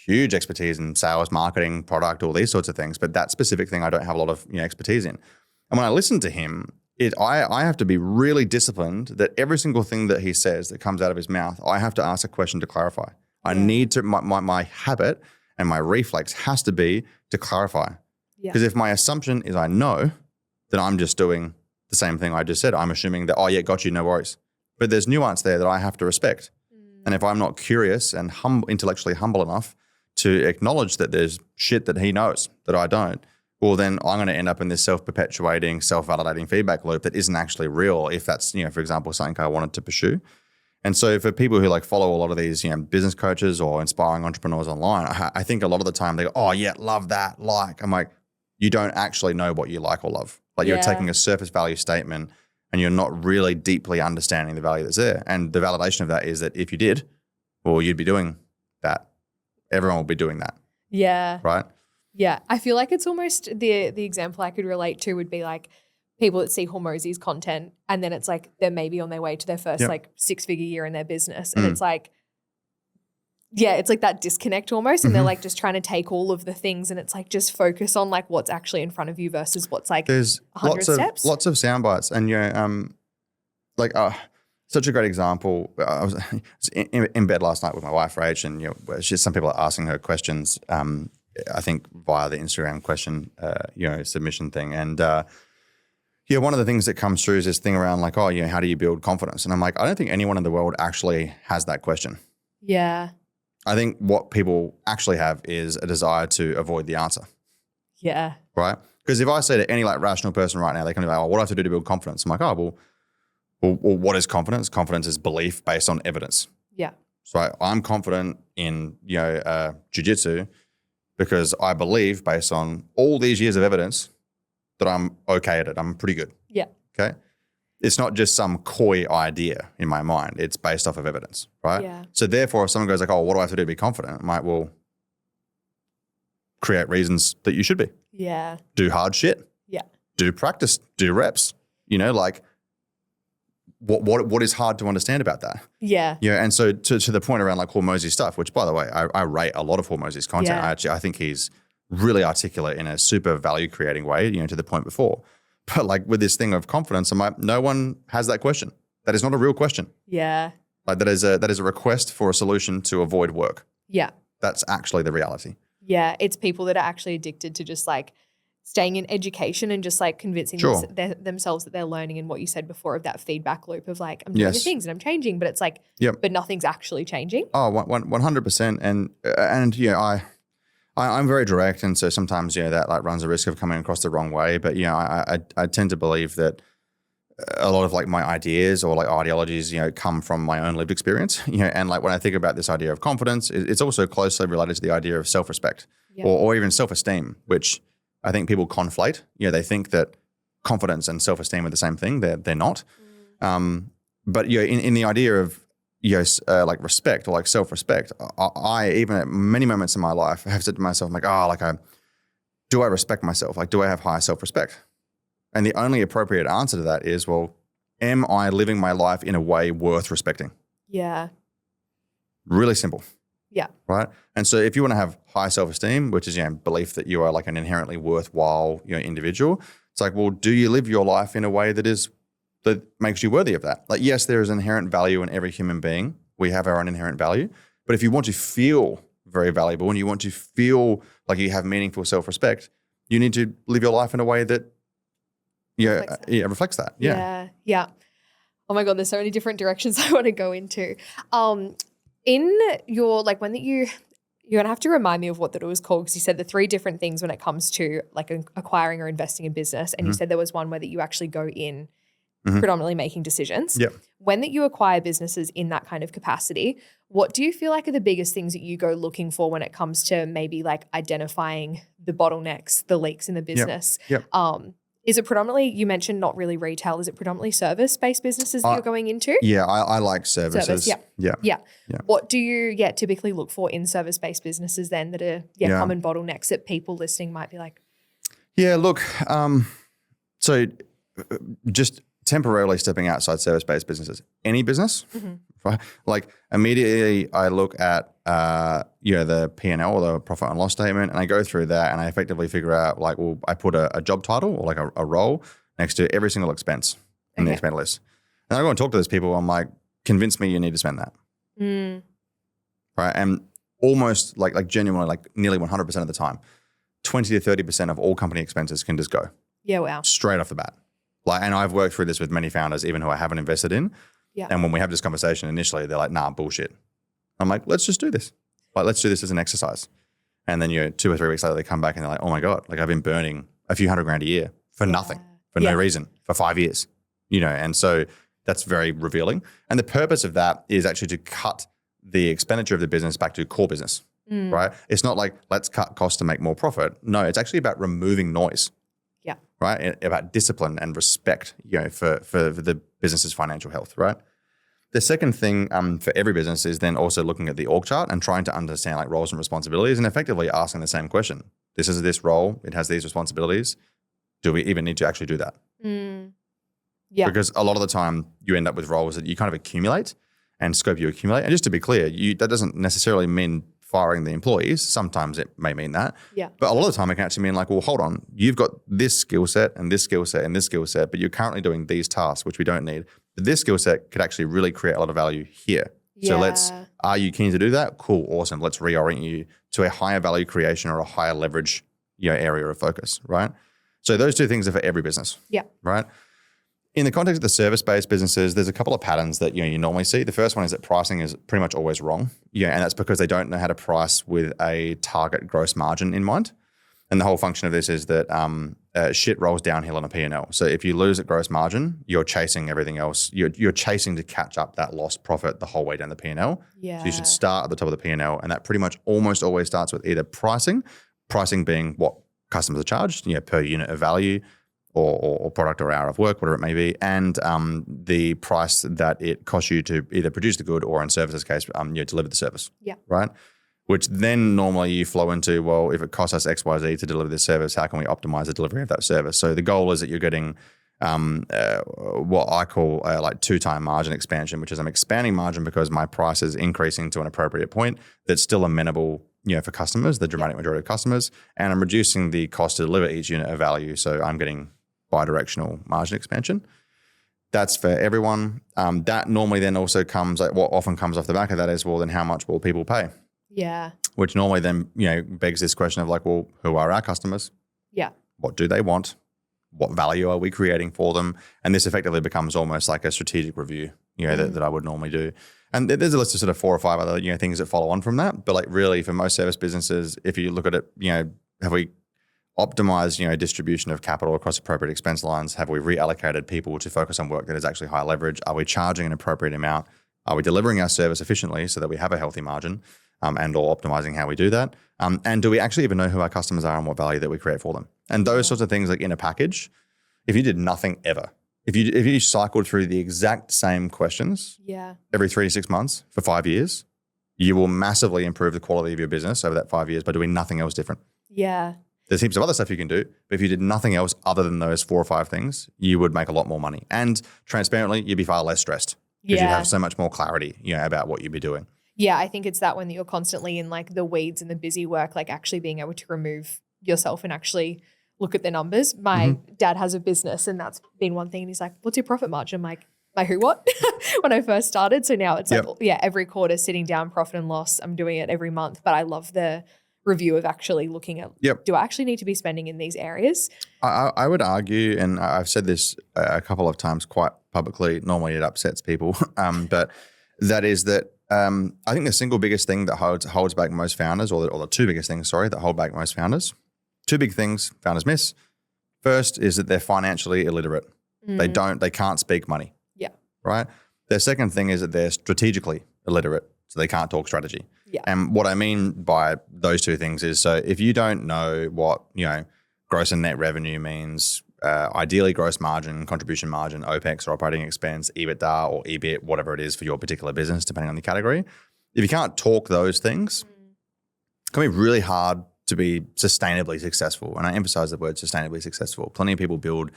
Huge expertise in sales, marketing, product, all these sorts of things. But that specific thing I don't have a lot of expertise in. And when I listen to him, I have to be really disciplined that every single thing that he says that comes out of his mouth, I have to ask a question to clarify. I need to, my habit and my reflex has to be to clarify. Because if my assumption is I know, then I'm just doing the same thing I just said. I'm assuming that, oh yeah, got you, no worries. But there's nuance there that I have to respect. And if I'm not curious and intellectually humble enough to acknowledge that there's shit that he knows that I don't, well, then I'm going to end up in this self-perpetuating, self-validating feedback loop that isn't actually real if that's, for example, something I wanted to pursue. And so for people who like follow a lot of these, business coaches or inspiring entrepreneurs online, I think a lot of the time they go, oh yeah, love that, like. I'm like, you don't actually know what you like or love. Like you're taking a surface value statement and you're not really deeply understanding the value that's there. And the validation of that is that if you did, well, you'd be doing that. Everyone will be doing that. Yeah. Right? Yeah. I feel like it's almost the example I could relate to would be like people that see Hormozi's content and then it's like they're maybe on their way to their first like 6-figure year in their business. And it's like, it's like that disconnect almost. And they're like just trying to take all of the things and it's like just focus on like what's actually in front of you versus what's like there's 100 steps. Lots of sound bites. And such a great example. I was in bed last night with my wife, Rach, and some people are asking her questions. I think via the Instagram question, submission thing, and one of the things that comes through is this thing around like, oh, how do you build confidence? And I'm like, I don't think anyone in the world actually has that question. Yeah. I think what people actually have is a desire to avoid the answer. Yeah. Right? Because if I say to any like rational person right now, they can be like, oh, what do I have to do to build confidence? I'm like, oh, well, what is confidence? Confidence is belief based on evidence. Yeah. So I'm confident in, jiu-jitsu because I believe based on all these years of evidence that I'm okay at it. I'm pretty good. Yeah. Okay. It's not just some coy idea in my mind. It's based off of evidence, right? Yeah. So therefore, if someone goes like, oh, what do I have to do to be confident? I'm like, well, create reasons that you should be. Yeah. Do hard shit. Yeah. Do practice. Do reps. Like what is hard to understand about that? Yeah. Yeah. And so to the point around like Hormozi stuff, which by the way, I rate a lot of Hormozi's content. Yeah. I think he's really articulate in a super value creating way, to the point before. But like with this thing of confidence, I'm like, no one has that question. That is not a real question. Yeah. Like that is a request for a solution to avoid work. Yeah. That's actually the reality. Yeah. It's people that are actually addicted to just like staying in education and just like convincing themselves that they're learning, and what you said before of that feedback loop of like, I'm doing the things and I'm changing, but it's like, but nothing's actually changing. Oh, 100%. And I'm very direct, and so sometimes that like runs a risk of coming across the wrong way. But I tend to believe that a lot of like my ideas or like ideologies come from my own lived experience. And like when I think about this idea of confidence, it's also closely related to the idea of self-respect or even self-esteem, which I think people conflate. They think that confidence and self-esteem are the same thing. They're not. But in the idea of like respect or like self-respect, I even at many moments in my life have said to myself, I'm like, do I respect myself? Like, do I have high self-respect? And the only appropriate answer to that is, well, am I living my life in a way worth respecting? Yeah. Really simple. Yeah. Right. And so if you want to have high self-esteem, which is belief that you are like an inherently worthwhile individual, it's like, well, do you live your life in a way that makes you worthy of that? Like, yes, there is inherent value in every human being. We have our own inherent value. But if you want to feel very valuable and you want to feel like you have meaningful self-respect, you need to live your life in a way that reflects that. Yeah. Yeah. Oh my God, there's so many different directions I want to go into. In your, like when you're going to have to remind me of what that was called, because you said the 3 different things when it comes to like acquiring or investing in business. And you said there was one where that you actually go in predominantly making decisions. Yep. When that you acquire businesses in that kind of capacity, what do you feel like are the biggest things that you go looking for when it comes to maybe like identifying the bottlenecks, the leaks in the business? Yep. Is it predominantly, you mentioned not really retail, is it predominantly service-based businesses that you're going into? Yeah, I like services. Yeah. What do you typically look for in service-based businesses then that are common bottlenecks that people listening might be like? Yeah, look, so just temporarily stepping outside service-based businesses, any business, right? Like immediately I look at, the P&L or the profit and loss statement, and I go through that and I effectively figure out like, well, I put a job title or like a role next to every single expense in the expense list. And I go and talk to those people. I'm like, convince me you need to spend that. Right. And almost like genuinely, like nearly 100% of the time, 20 to 30% of all company expenses can just go. Yeah, wow. Straight off the bat. Like, and I've worked through this with many founders, even who I haven't invested in. Yeah. And when we have this conversation initially, they're like, nah, bullshit. I'm like, let's just do this. Like, let's do this as an exercise. And then 2 or 3 weeks later, they come back and they're like, oh my God, like I've been burning a few $100,000 a year for nothing, for no reason, for 5 years, and so that's very revealing. And the purpose of that is actually to cut the expenditure of the business back to core business, right? It's not like, let's cut costs to make more profit. No, it's actually about removing noise. Yeah. Right. About discipline and respect, for the business's financial health, right? The second thing for every business is then also looking at the org chart and trying to understand like roles and responsibilities and effectively asking the same question. This is this role. It has these responsibilities. Do we even need to actually do that? Yeah. Because a lot of the time you end up with roles that you kind of accumulate and scope you accumulate. And just to be clear, that doesn't necessarily mean firing the employees. Sometimes it may mean that. Yeah. But a lot of the time it can actually mean like, well, hold on, you've got this skill set and this skill set and this skill set, but you're currently doing these tasks, which we don't need. But this skill set could actually really create a lot of value here. Yeah. So are you keen to do that? Cool, awesome. Let's reorient you to a higher value creation or a higher leverage area of focus, right? So those two things are for every business. Yeah. Right? In the context of the service-based businesses, there's a couple of patterns that you normally see. The first one is that pricing is pretty much always wrong. And that's because they don't know how to price with a target gross margin in mind. And the whole function of this is that shit rolls downhill on a P&L. So if you lose at gross margin, you're chasing everything else. You're chasing to catch up that lost profit the whole way down the P&L. Yeah. So you should start at the top of the P&L, and that pretty much almost always starts with either pricing being what customers are charged, per unit of value, or product or hour of work, whatever it may be, and the price that it costs you to either produce the good or, in services case, deliver the service. Yeah. Right? Which then normally you flow into, well, if it costs us X, Y, Z to deliver this service, how can we optimize the delivery of that service? So the goal is that you're getting what I call like 2-time margin expansion, which is I'm expanding margin because my price is increasing to an appropriate point that's still amenable for customers, the dramatic majority of customers, and I'm reducing the cost to deliver each unit of value. So I'm getting bi-directional margin expansion. That's for everyone. That normally then also comes, like what often comes off the back of that is, well, then how much will people pay? Yeah. Which normally then, begs this question of like, well, who are our customers? Yeah. What do they want? What value are we creating for them? And this effectively becomes almost like a strategic review, that I would normally do. And there's a list of sort of 4 or 5 other, things that follow on from that. But like really for most service businesses, if you look at it, have we optimized, distribution of capital across appropriate expense lines? Have we reallocated people to focus on work that is actually high leverage? Are we charging an appropriate amount? Are we delivering our service efficiently so that we have a healthy margin and or optimizing how we do that? And do we actually even know who our customers are and what value that we create for them? And those sorts of things, like in a package, if you did nothing ever, if you cycled through the exact same questions every 3 to 6 months for 5 years, you will massively improve the quality of your business over that 5 years by doing nothing else different. Yeah. There's heaps of other stuff you can do, but if you did nothing else other than those 4 or 5 things, you would make a lot more money. And transparently, you'd be far less stressed because you have so much more clarity, about what you'd be doing. Yeah, I think it's that when you're constantly in like the weeds and the busy work, like actually being able to remove yourself and actually look at the numbers. My dad has a business and that's been one thing. And he's like, what's your profit margin? I'm like, who, what? When I first started. So now it's like, every quarter sitting down, profit and loss. I'm doing it every month, but I love the review of actually looking at, do I actually need to be spending in these areas? I would argue, and I've said this a couple of times quite publicly, normally it upsets people, but that is that I think the single biggest thing that holds back most founders, or the 2 biggest things, that hold back most founders, 2 big things founders miss. First is that they're financially illiterate. They can't speak money. Yeah. Right? Their second thing is that they're strategically illiterate, so they can't talk strategy. Yeah. And what I mean by those 2 things is, so if you don't know what, gross and net revenue means, ideally gross margin, contribution margin, OPEX or operating expense, EBITDA or EBIT, whatever it is for your particular business, depending on the category. If you can't talk those things, it can be really hard to be sustainably successful. And I emphasize the word sustainably successful. Plenty of people build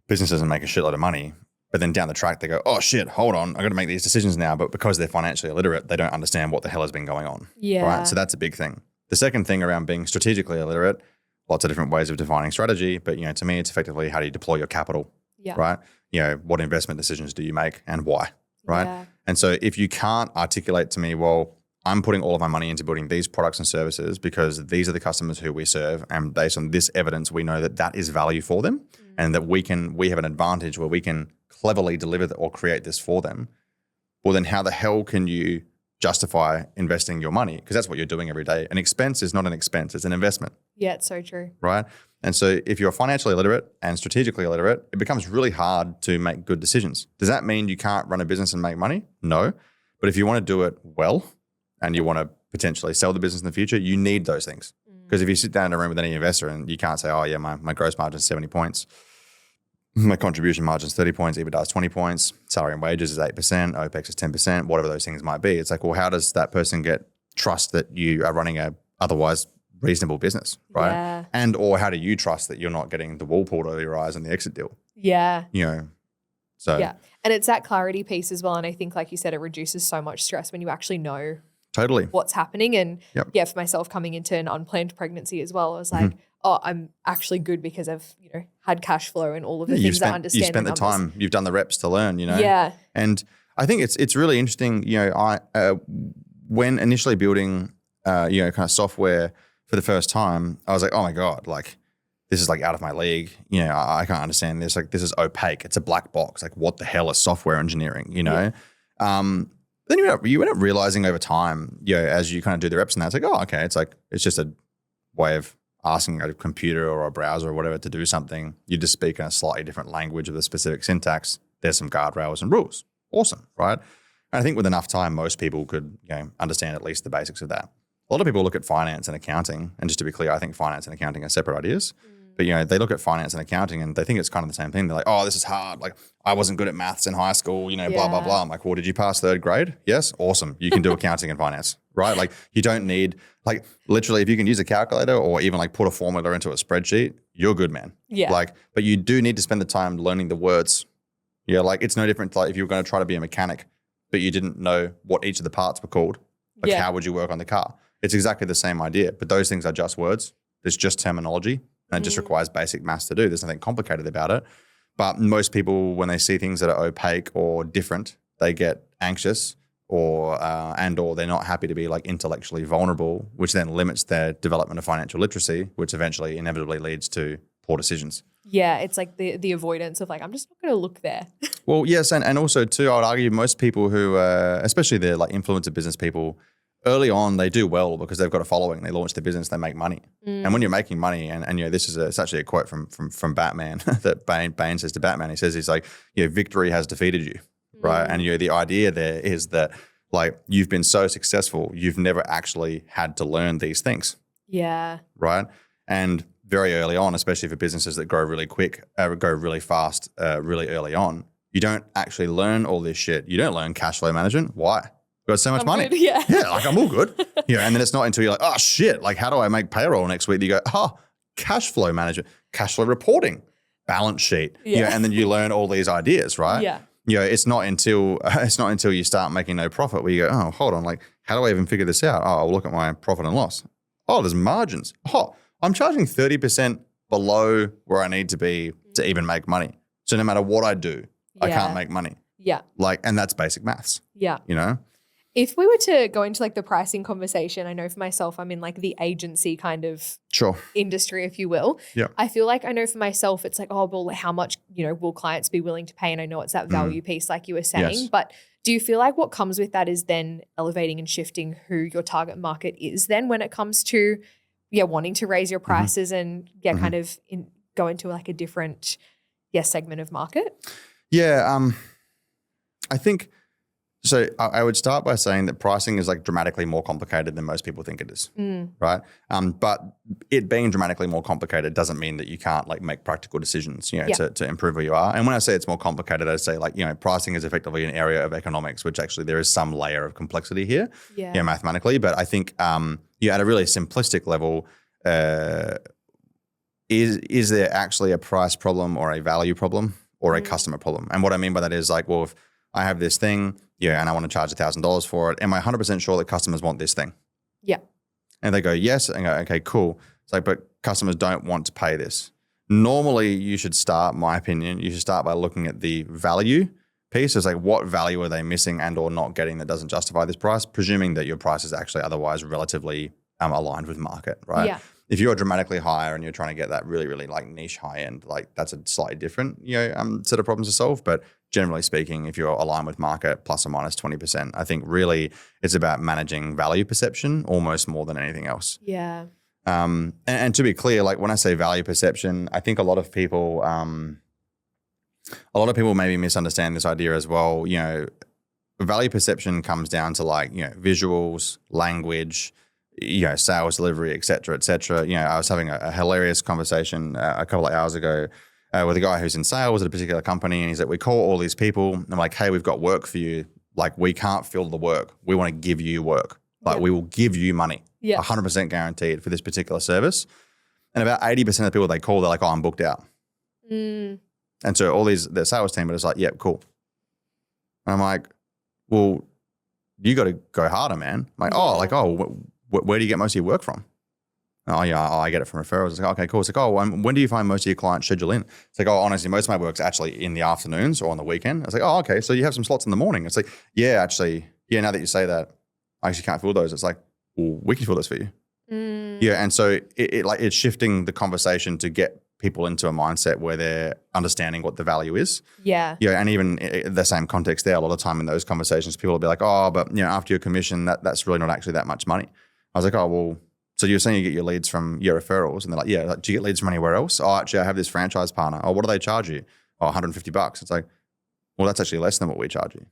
businesses and make a shitload of money, but then down the track they go, oh shit, hold on, I got to make these decisions now. But because they're financially illiterate, they don't understand what the hell has been going on. Yeah. Right. So that's a big thing. The second thing around being strategically illiterate, lots of different ways of defining strategy, but to me, it's effectively how do you deploy your capital, right? What investment decisions do you make and why, right? Yeah. And so if you can't articulate to me, well, I'm putting all of my money into building these products and services because these are the customers who we serve, and based on this evidence, we know that that is value for them, and that we have an advantage where we can cleverly deliver or create this for them. Well, then how the hell can you justify investing your money? Because that's what you're doing every day. An expense is not an expense; it's an investment. Yeah, it's so true. Right. And so if you're financially illiterate and strategically illiterate, it becomes really hard to make good decisions. Does that mean you can't run a business and make money? No. But if you want to do it well and you want to potentially sell the business in the future, you need those things. Because if you sit down in a room with any investor and you can't say, oh yeah, my gross margin is 70 points, my contribution margin is 30 points, EBITDA is 20 points, salary and wages is 8%, OPEX is 10%, whatever those things might be. It's like, well, how does that person get trust that you are running a otherwise reasonable business, right? Yeah. And or how do you trust that you're not getting the wool pulled over your eyes on the exit deal? Yeah. So yeah. And it's that clarity piece as well. And I think, like you said, it reduces so much stress when you actually know totally what's happening. And Yep. for myself coming into an unplanned pregnancy as well, I was like, oh, I'm actually good because I've, had cash flow and all of the things that I understand. You spent the time, you've done the reps to learn, Yeah. And I think it's really interesting, when initially building, kind of software for the first time, I was like, oh my God, like this is like out of my league. I can't understand this. Like this is opaque. It's a black box. Like what the hell is software engineering, Yeah. Then you end up realizing over time, as you kind of do the reps and that's like, oh, okay. It's like, it's just a way of asking a computer or a browser or whatever to do something. You just speak in a slightly different language of the specific syntax. There's some guardrails and rules. Awesome, right? And I think with enough time, most people could understand at least the basics of that. A lot of people look at finance and accounting, and just to be clear, I think finance and accounting are separate ideas. But they look at finance and accounting and they think it's kind of the same thing. They're like, oh, this is hard. Like I wasn't good at maths in high school, blah, blah, blah. I'm like, well, did you pass third grade? Yes. Awesome. You can do accounting and finance, right? Like you don't need, like literally if you can use a calculator or even like put a formula into a spreadsheet, you're good, man. Yeah. But you do need to spend the time learning the words. Like it's no different. Like if you were going to try to be a mechanic, but you didn't know what each of the parts were called, like how would you work on the car? It's exactly the same idea, but those things are just words. There's just terminology. And it just requires basic maths to do. There's nothing complicated about it. But most people, when they see things that are opaque or different, they get anxious or they're not happy to be like intellectually vulnerable, which then limits their development of financial literacy, which eventually inevitably leads to poor decisions. Yeah, it's like the avoidance of like, I'm just not going to look there. Well, yes. And also too, I would argue most people who, especially the like influencer business people, early on, they do well because they've got a following. They launch their business, they make money. And when you're making money, and this is it's actually a quote from Batman that Bane says to Batman. He says, he's like, victory has defeated you, right? And the idea there is that like you've been so successful, you've never actually had to learn these things. Yeah. Right. And very early on, especially for businesses that grow really quick, go really fast, really early on, you don't actually learn all this shit. You don't learn cash flow management. Why? We've got so much money. Good, yeah. Yeah, like I'm all good. And then it's not until you're like, oh shit, like how do I make payroll next week? That you go, oh, cash flow management, cash flow reporting, balance sheet. Yeah. And then you learn all these ideas, right? Yeah. It's not until you start making no profit where you go, oh, hold on, like how do I even figure this out? Oh, I'll look at my profit and loss. Oh, there's margins. Oh, I'm charging 30% below where I need to be to even make money. So no matter what I do, I can't make money. Yeah. And that's basic maths. Yeah. If we were to go into like the pricing conversation, I know for myself, I'm in like the agency kind of industry, if you will. Yeah. I feel like I know for myself, it's like, oh, well, how much, will clients be willing to pay? And I know it's that value piece, like you were saying, Yes. but do you feel like what comes with that is then elevating and shifting who your target market is then when it comes to, wanting to raise your prices and kind of go into like a different, segment of market? Yeah. I think, so I would start by saying that pricing is like dramatically more complicated than most people think it is, right? But it being dramatically more complicated doesn't mean that you can't like make practical decisions, to improve where you are. And when I say it's more complicated, I say like, pricing is effectively an area of economics, which actually there is some layer of complexity here, mathematically. But I think, at a really simplistic level, is there actually a price problem or a value problem or a customer problem? And what I mean by that is like, well, if I have this thing, and I want to charge $1,000 for it, am I 100% sure that customers want this thing? Yeah. And they go, yes. And I go, okay, cool. It's like, but customers don't want to pay this. Normally, you should start, my opinion, you should start by looking at the value piece. It's like, what value are they missing and or not getting that doesn't justify this price, presuming that your price is actually otherwise relatively aligned with market, right? Yeah. If you're dramatically higher and you're trying to get that really, really like niche high end, like that's a slightly different, set of problems to solve. But generally speaking, if you're aligned with market plus or minus 20%, I think really it's about managing value perception almost more than anything else. Yeah. And to be clear, like when I say value perception, I think a lot of people maybe misunderstand this idea as well. Value perception comes down to like, visuals, language, sales delivery, et cetera, et cetera. I was having a hilarious conversation a couple of hours ago with a guy who's in sales at a particular company. And he's like, we call all these people. And I'm like, hey, we've got work for you. Like we can't fill the work. We want to give you work. Like we will give you money. 100% guaranteed for this particular service. And about 80% of the people they call, they're like, oh, I'm booked out. And so the sales team are just like, yep, cool. And I'm like, well, you got to go harder, man. I'm like, where do you get most of your work from? Oh, yeah, I get it from referrals. It's like, okay, cool. It's like, when do you find most of your clients schedule in? It's like, honestly, most of my work's actually in the afternoons or on the weekend. I was like, okay, so you have some slots in the morning. It's like, now that you say that, I actually can't fill those. It's like, well, we can fill this for you. And so it's shifting the conversation to get people into a mindset where they're understanding what the value is. Yeah. And even the same context there, a lot of time in those conversations, people will be like, oh, but after your commission, that's really not actually that much money. I was like, oh, well, so you're saying you get your leads from your referrals? And they're like, yeah. Like, do you get leads from anywhere else? Oh, actually, I have this franchise partner. Oh, what do they charge you? Oh, $150. It's like, well, that's actually less than what we charge you.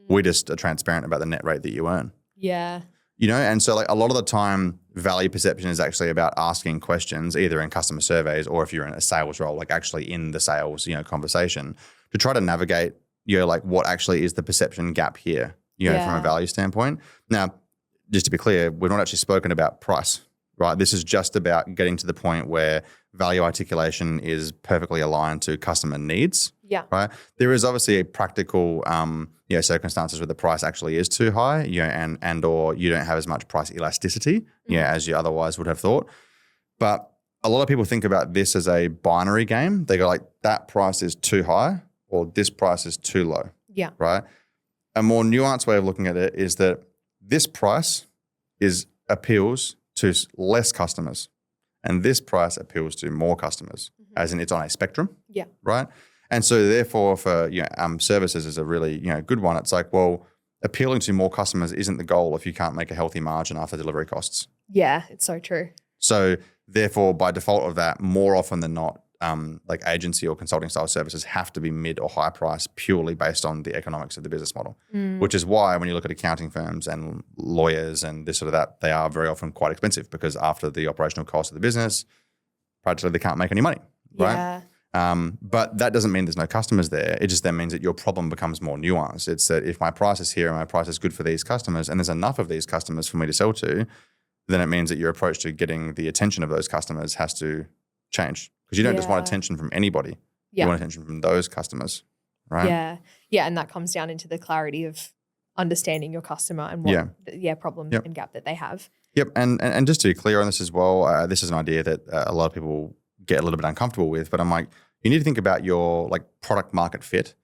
We just are transparent about the net rate that you earn. Yeah. And so like a lot of the time value perception is actually about asking questions either in customer surveys or if you're in a sales role, like actually in the sales, conversation to try to navigate, like what actually is the perception gap here, from a value standpoint. Now, just to be clear, we've not actually spoken about price, right? This is just about getting to the point where value articulation is perfectly aligned to customer needs. Yeah. Right. There is obviously a practical, circumstances where the price actually is too high, and or you don't have as much price elasticity, as you otherwise would have thought. But a lot of people think about this as a binary game. They go like, that price is too high or this price is too low. Yeah. Right. A more nuanced way of looking at it is that this price appeals to less customers and this price appeals to more customers, as in it's on a spectrum. Yeah. Right. And so therefore for services is a really good one. It's like, well, appealing to more customers isn't the goal if you can't make a healthy margin after delivery costs. Yeah, it's so true. So therefore by default of that, more often than not, like agency or consulting style services have to be mid or high price purely based on the economics of the business model, which is why when you look at accounting firms and lawyers and this sort of that, they are very often quite expensive because after the operational cost of the business, practically they can't make any money, right? Yeah. But that doesn't mean there's no customers there. It just then means that your problem becomes more nuanced. It's that if my price is here and my price is good for these customers and there's enough of these customers for me to sell to, then it means that your approach to getting the attention of those customers has to change because you don't just want attention from anybody. You want attention from those customers, right? Yeah. Yeah. And that comes down into the clarity of understanding your customer and what problem and gap that they have. Yep. And just to be clear on this as well, this is an idea that a lot of people get a little bit uncomfortable with, but I'm like, you need to think about your like product market fit.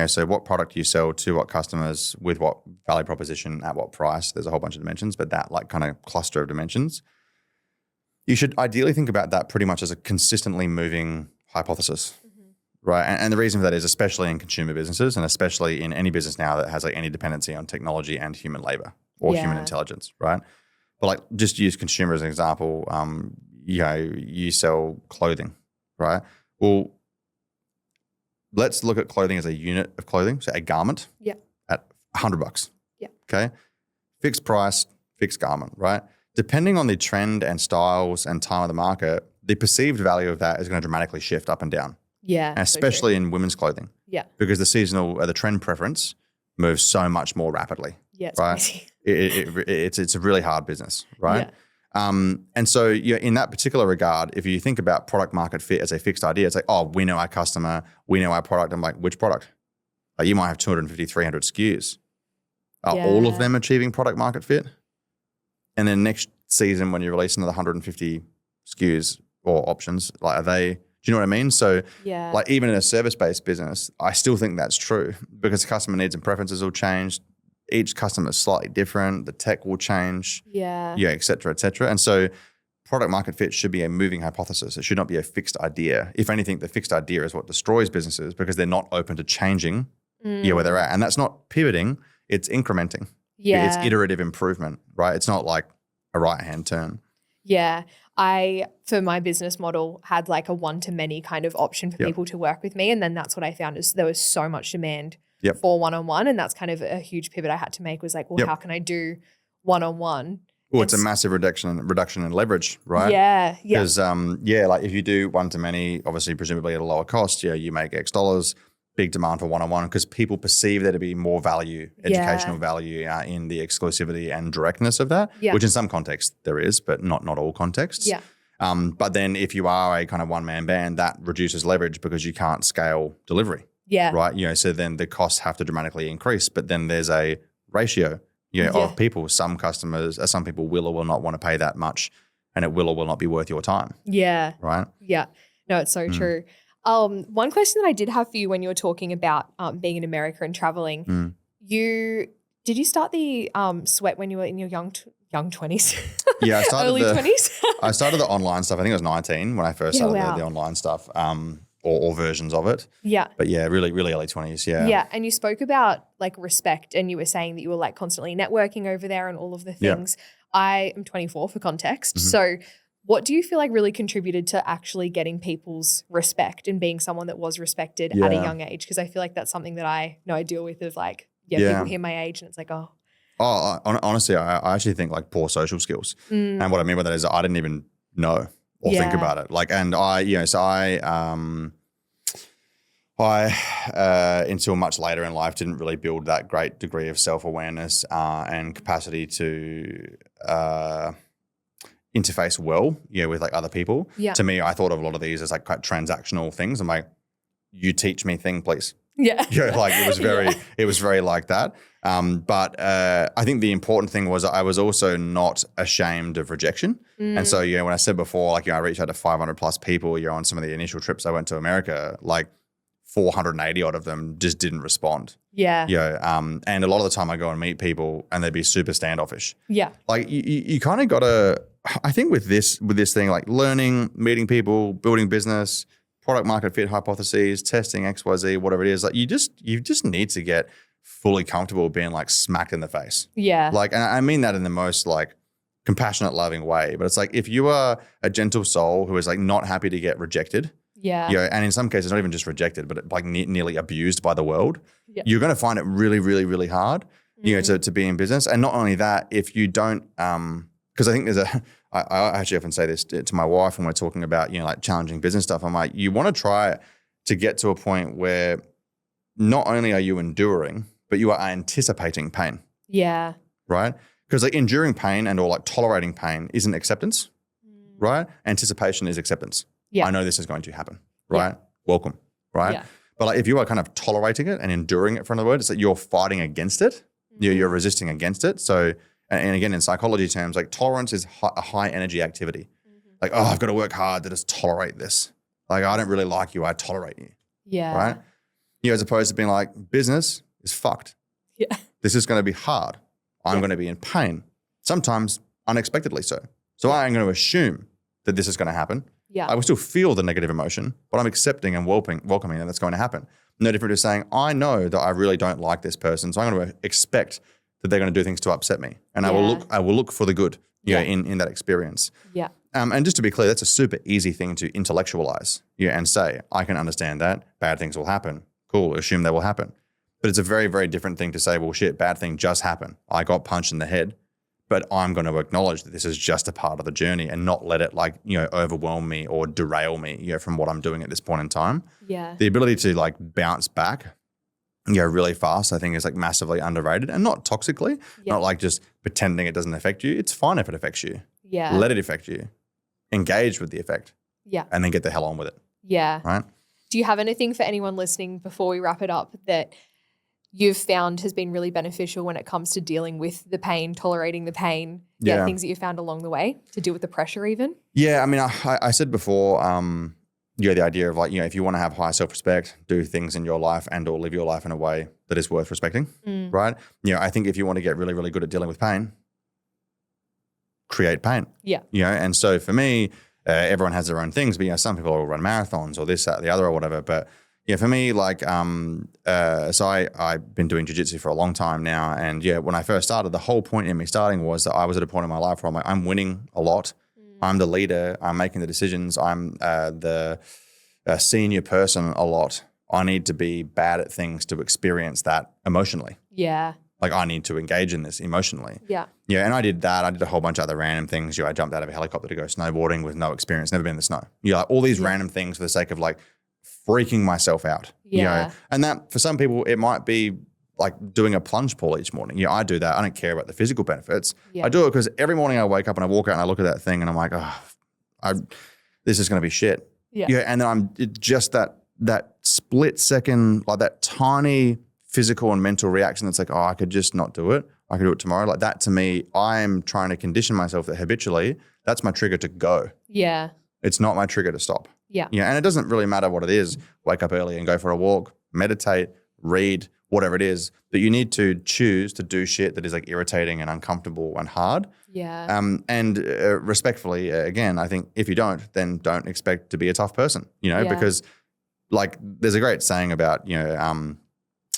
So what product you sell to what customers with what value proposition at what price. There's a whole bunch of dimensions, but that like kind of cluster of dimensions. You should ideally think about that pretty much as a consistently moving hypothesis, right? And the reason for that is especially in consumer businesses and especially in any business now that has like any dependency on technology and human labor or human intelligence, right? But like just use consumer as an example. You sell clothing, right? Well, let's look at clothing as a unit of clothing, so a garment at $100. Yeah. Okay. Fixed price, fixed garment, right? Depending on the trend and styles and time of the market, the perceived value of that is going to dramatically shift up and down. Yeah. And especially in women's clothing. Yeah. Because the trend preference moves so much more rapidly. Yeah. It's right? crazy. It's a really hard business, right? And so in that particular regard, if you think about product market fit as a fixed idea, it's like, oh, we know our customer, we know our product. I'm like, which product? Like, you might have 250, 300 SKUs. Are all of them achieving product market fit? And then next season, when you release another 150 SKUs or options, like, are they, do you know what I mean? So like, even in a service-based business, I still think that's true, because the customer needs and preferences will change. Each customer is slightly different. The tech will change. Et cetera, et cetera. And so product market fit should be a moving hypothesis. It should not be a fixed idea. If anything, the fixed idea is what destroys businesses, because they're not open to changing where they're at. And that's not pivoting, it's incrementing. It's iterative improvement, right? It's not like a right-hand turn. Yeah. I, for my business model, had like a one-to-many kind of option for people to work with me. And then that's what I found, is there was so much demand for one-on-one. And that's kind of a huge pivot I had to make, was like, well, how can I do one-on-one? Well, it's a massive reduction in leverage, right? Yeah. Because, like, if you do one-to-many, obviously, presumably at a lower cost, you make X dollars. Big demand for one-on-one, because people perceive there to be more value, educational value in the exclusivity and directness of that, which in some contexts there is, but not all contexts. But then if you are a kind of one-man band, that reduces leverage because you can't scale delivery. Right. So then the costs have to dramatically increase, but then there's a ratio of people. Some people will or will not want to pay that much, and it will or will not be worth your time. Right. No, it's so true. One question that I did have for you when you were talking about being in America and traveling, did you start the sweat when you were in your young 20s? Yeah, I started early 20s. I started the online stuff. I think it was 19 when I first started the online stuff, or versions of it. But really, really early 20s. Yeah, and you spoke about like respect, and you were saying that you were like constantly networking over there and all of the things. I am 24 for context, so. What do you feel like really contributed to actually getting people's respect and being someone that was respected at a young age? Because I feel like that's something that I know I deal with, of like, people hear my age and it's like, honestly, I actually think like poor social skills. And what I mean by that is I didn't even know or think about it. Like, and I until much later in life didn't really build that great degree of self-awareness and capacity to interface well, with like other people. To me, I thought of a lot of these as like quite transactional things. I'm like, you teach me thing, please. Like it was very like that. But I think the important thing was I was also not ashamed of rejection. And so, when I said before, like, I reached out to 500 plus people, on some of the initial trips I went to America, like 480 odd of them just didn't respond. And a lot of the time I go and meet people and they'd be super standoffish. Like you kind of got to, I think with this thing, like learning, meeting people, building business, product market fit hypotheses, testing XYZ, whatever it is, like you just need to get fully comfortable being like smacked in the face. Like, and I mean that in the most like compassionate, loving way. But it's like, if you are a gentle soul who is like not happy to get rejected, and in some cases not even just rejected, but like nearly abused by the world, you're going to find it really, really, really hard, to be in business. And not only that, if you don't, because I think I actually often say this to my wife when we're talking about, like challenging business stuff. I'm like, you want to try to get to a point where not only are you enduring, but you are anticipating pain. Right? Because like enduring pain or like tolerating pain isn't acceptance, right? Anticipation is acceptance. I know this is going to happen, right? Welcome, right? But like if you are kind of tolerating it and enduring it, for another word, it's that you're fighting against it. You're resisting against it. So, and again, in psychology terms, like tolerance is a high energy activity. Like, I've got to work hard to just tolerate this. Like, I don't really like you, I tolerate you. Right? As opposed to being like, business is fucked. This is going to be hard. I'm going to be in pain. Sometimes unexpectedly so. So I'm going to assume that this is going to happen. I will still feel the negative emotion, but I'm accepting and welcoming that that's going to happen. No different to saying, I know that I really don't like this person, so I'm going to expect that they're going to do things to upset me. And I will look for the good in that experience. And just to be clear, that's a super easy thing to intellectualize and say, I can understand that. Bad things will happen. Cool, assume they will happen. But it's a very, very different thing to say, well, shit, bad thing just happened. I got punched in the head, but I'm going to acknowledge that this is just a part of the journey and not let it like, overwhelm me or derail me, from what I'm doing at this point in time. The ability to like bounce back, really fast, I think is like massively underrated, and not toxically, not like just pretending it doesn't affect you. It's fine if it affects you. Yeah. Let it affect you. Engage with the effect. Yeah. And then get the hell on with it. Yeah. Right? Do you have anything for anyone listening before we wrap it up that you've found has been really beneficial when it comes to dealing with the pain, tolerating the pain? Yeah. Things that you found along the way to deal with the pressure even? Yeah. I mean, I said before, the idea of like, if you want to have high self-respect, do things in your life and or live your life in a way that is worth respecting, right? I think if you want to get really, really good at dealing with pain, create pain. Yeah. And so for me, everyone has their own things, but some people will run marathons or this, that, the other or whatever. But for me, like, so I've been doing jiu-jitsu for a long time now. And when I first started, the whole point in me starting was that I was at a point in my life where I'm like, I'm winning a lot. I'm the leader. I'm making the decisions. I'm the senior person a lot. I need to be bad at things to experience that emotionally. Yeah. Like I need to engage in this emotionally. Yeah. Yeah, and I did that. I did a whole bunch of other random things. I jumped out of a helicopter to go snowboarding with no experience, never been in the snow. Like all these random things for the sake of like freaking myself out. Yeah. And that for some people, it might be like doing a plunge pool each morning. I do that. I don't care about the physical benefits. Yeah. I do it because every morning I wake up and I walk out and I look at that thing and I'm like, this is going to be shit. Yeah. And then I'm just that split second, like that tiny physical and mental reaction that's like, I could just not do it. I could do it tomorrow. Like that to me, I'm trying to condition myself that habitually that's my trigger to go. Yeah. It's not my trigger to stop. Yeah. And it doesn't really matter what it is. Wake up early and go for a walk, meditate, read, whatever it is, that you need to choose to do shit that is like irritating and uncomfortable and hard. Yeah. And respectfully, again, I think if you don't, then don't expect to be a tough person, because like there's a great saying about,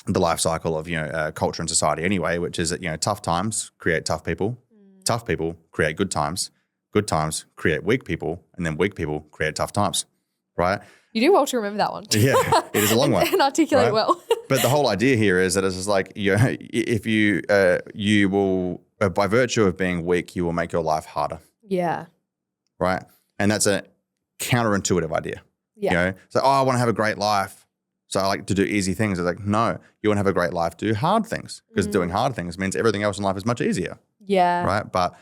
the life cycle of, culture and society anyway, which is that, tough times create tough people, tough people create good times create weak people, and then weak people create tough times, right? You do well to remember that one. Yeah, it is a long one. And articulate well. But the whole idea here is that it's just like, if you will, by virtue of being weak, you will make your life harder. Yeah. Right? And that's a counterintuitive idea. Yeah. So, I want to have a great life, so I like to do easy things. It's like, no, you want to have a great life, do hard things, because doing hard things means everything else in life is much easier. Yeah. Right? But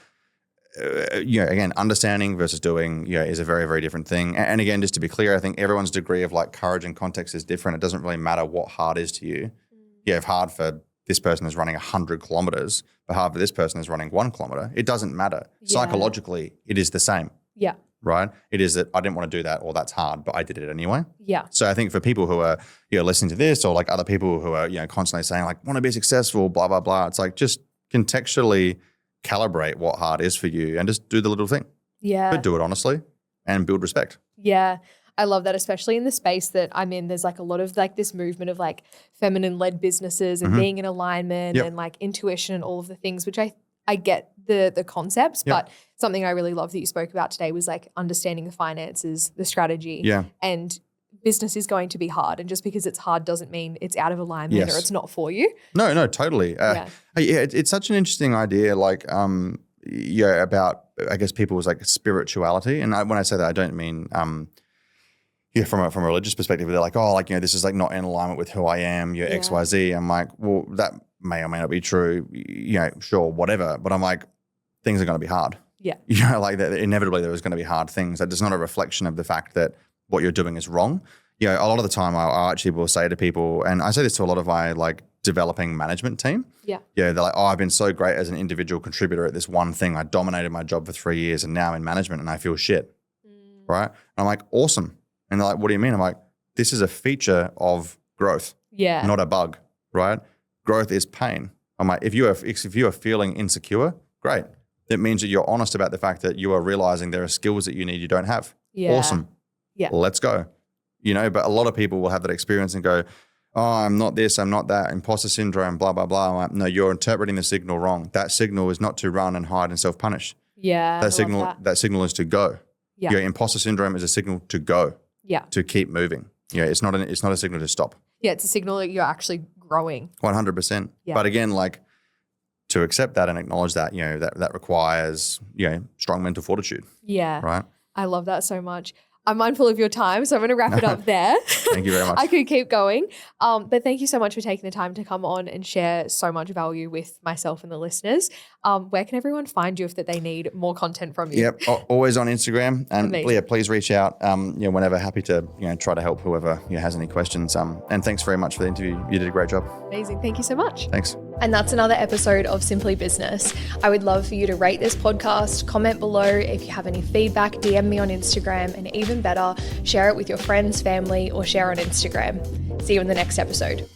again, understanding versus doing, is a very, very different thing. And again, just to be clear, I think everyone's degree of like courage and context is different. It doesn't really matter what hard is to you. If hard for this person is running 100 kilometers, but hard for this person is running 1 kilometer, it doesn't matter. Yeah. Psychologically, it is the same. Yeah. Right? It is that I didn't want to do that or that's hard, but I did it anyway. Yeah. So I think for people who are, listening to this or like other people who are, constantly saying like, want to be successful, blah, blah, blah. It's like just contextually calibrate what hard is for you and just do the little thing. Yeah. But do it honestly and build respect. Yeah. I love that, especially in the space that I'm in. There's like a lot of like this movement of like feminine-led businesses and being in alignment and like intuition and all of the things, which I get the concepts, but something I really love that you spoke about today was like understanding the finances, the strategy. Yeah. And business is going to be hard. And just because it's hard doesn't mean it's out of alignment or it's not for you. No, totally. It's such an interesting idea, like, about, I guess, people's like spirituality. And when I say that, I don't mean, from a religious perspective, they're like, this is like not in alignment with who I am, X, Y, Z. I'm like, well, that may or may not be true, sure, whatever. But I'm like, things are going to be hard. Yeah. Like that inevitably there is going to be hard things. That is not a reflection of the fact that what you're doing is wrong. A lot of the time I actually will say to people, and I say this to a lot of my like developing management team. Yeah. They're like, I've been so great as an individual contributor at this one thing. I dominated my job for 3 years and now I'm in management and I feel shit. Right? And I'm like, awesome. And they're like, what do you mean? I'm like, this is a feature of growth. Yeah. Not a bug, right? Growth is pain. I'm like, if you are feeling insecure, great. It means that you're honest about the fact that you are realizing there are skills that you need you don't have. Yeah. Awesome. Yeah. Let's go. But a lot of people will have that experience and go, I'm not this, I'm not that, imposter syndrome, blah, blah, blah. I'm like, no, you're interpreting the signal wrong. That signal is not to run and hide and self-punish. Yeah. That signal is to go. Yeah. Your imposter syndrome is a signal to go. Yeah. To keep moving. It's not a signal to stop. Yeah, it's a signal that you're actually growing. 100%. Yeah. But again, like to accept that and acknowledge that, that requires, strong mental fortitude. Yeah. Right. I love that so much. I'm mindful of your time, so I'm going to wrap it up there. Thank you very much. I could keep going. But thank you so much for taking the time to come on and share so much value with myself and the listeners. Where can everyone find you if that they need more content from you? Yep, always on Instagram. And yeah, please reach out. Whenever, happy to try to help whoever has any questions. And thanks very much for the interview. You did a great job. Amazing. Thank you so much. Thanks. And that's another episode of Simply Business. I would love for you to rate this podcast, comment below if you have any feedback, DM me on Instagram, and even better, share it with your friends, family, or share on Instagram. See you in the next episode.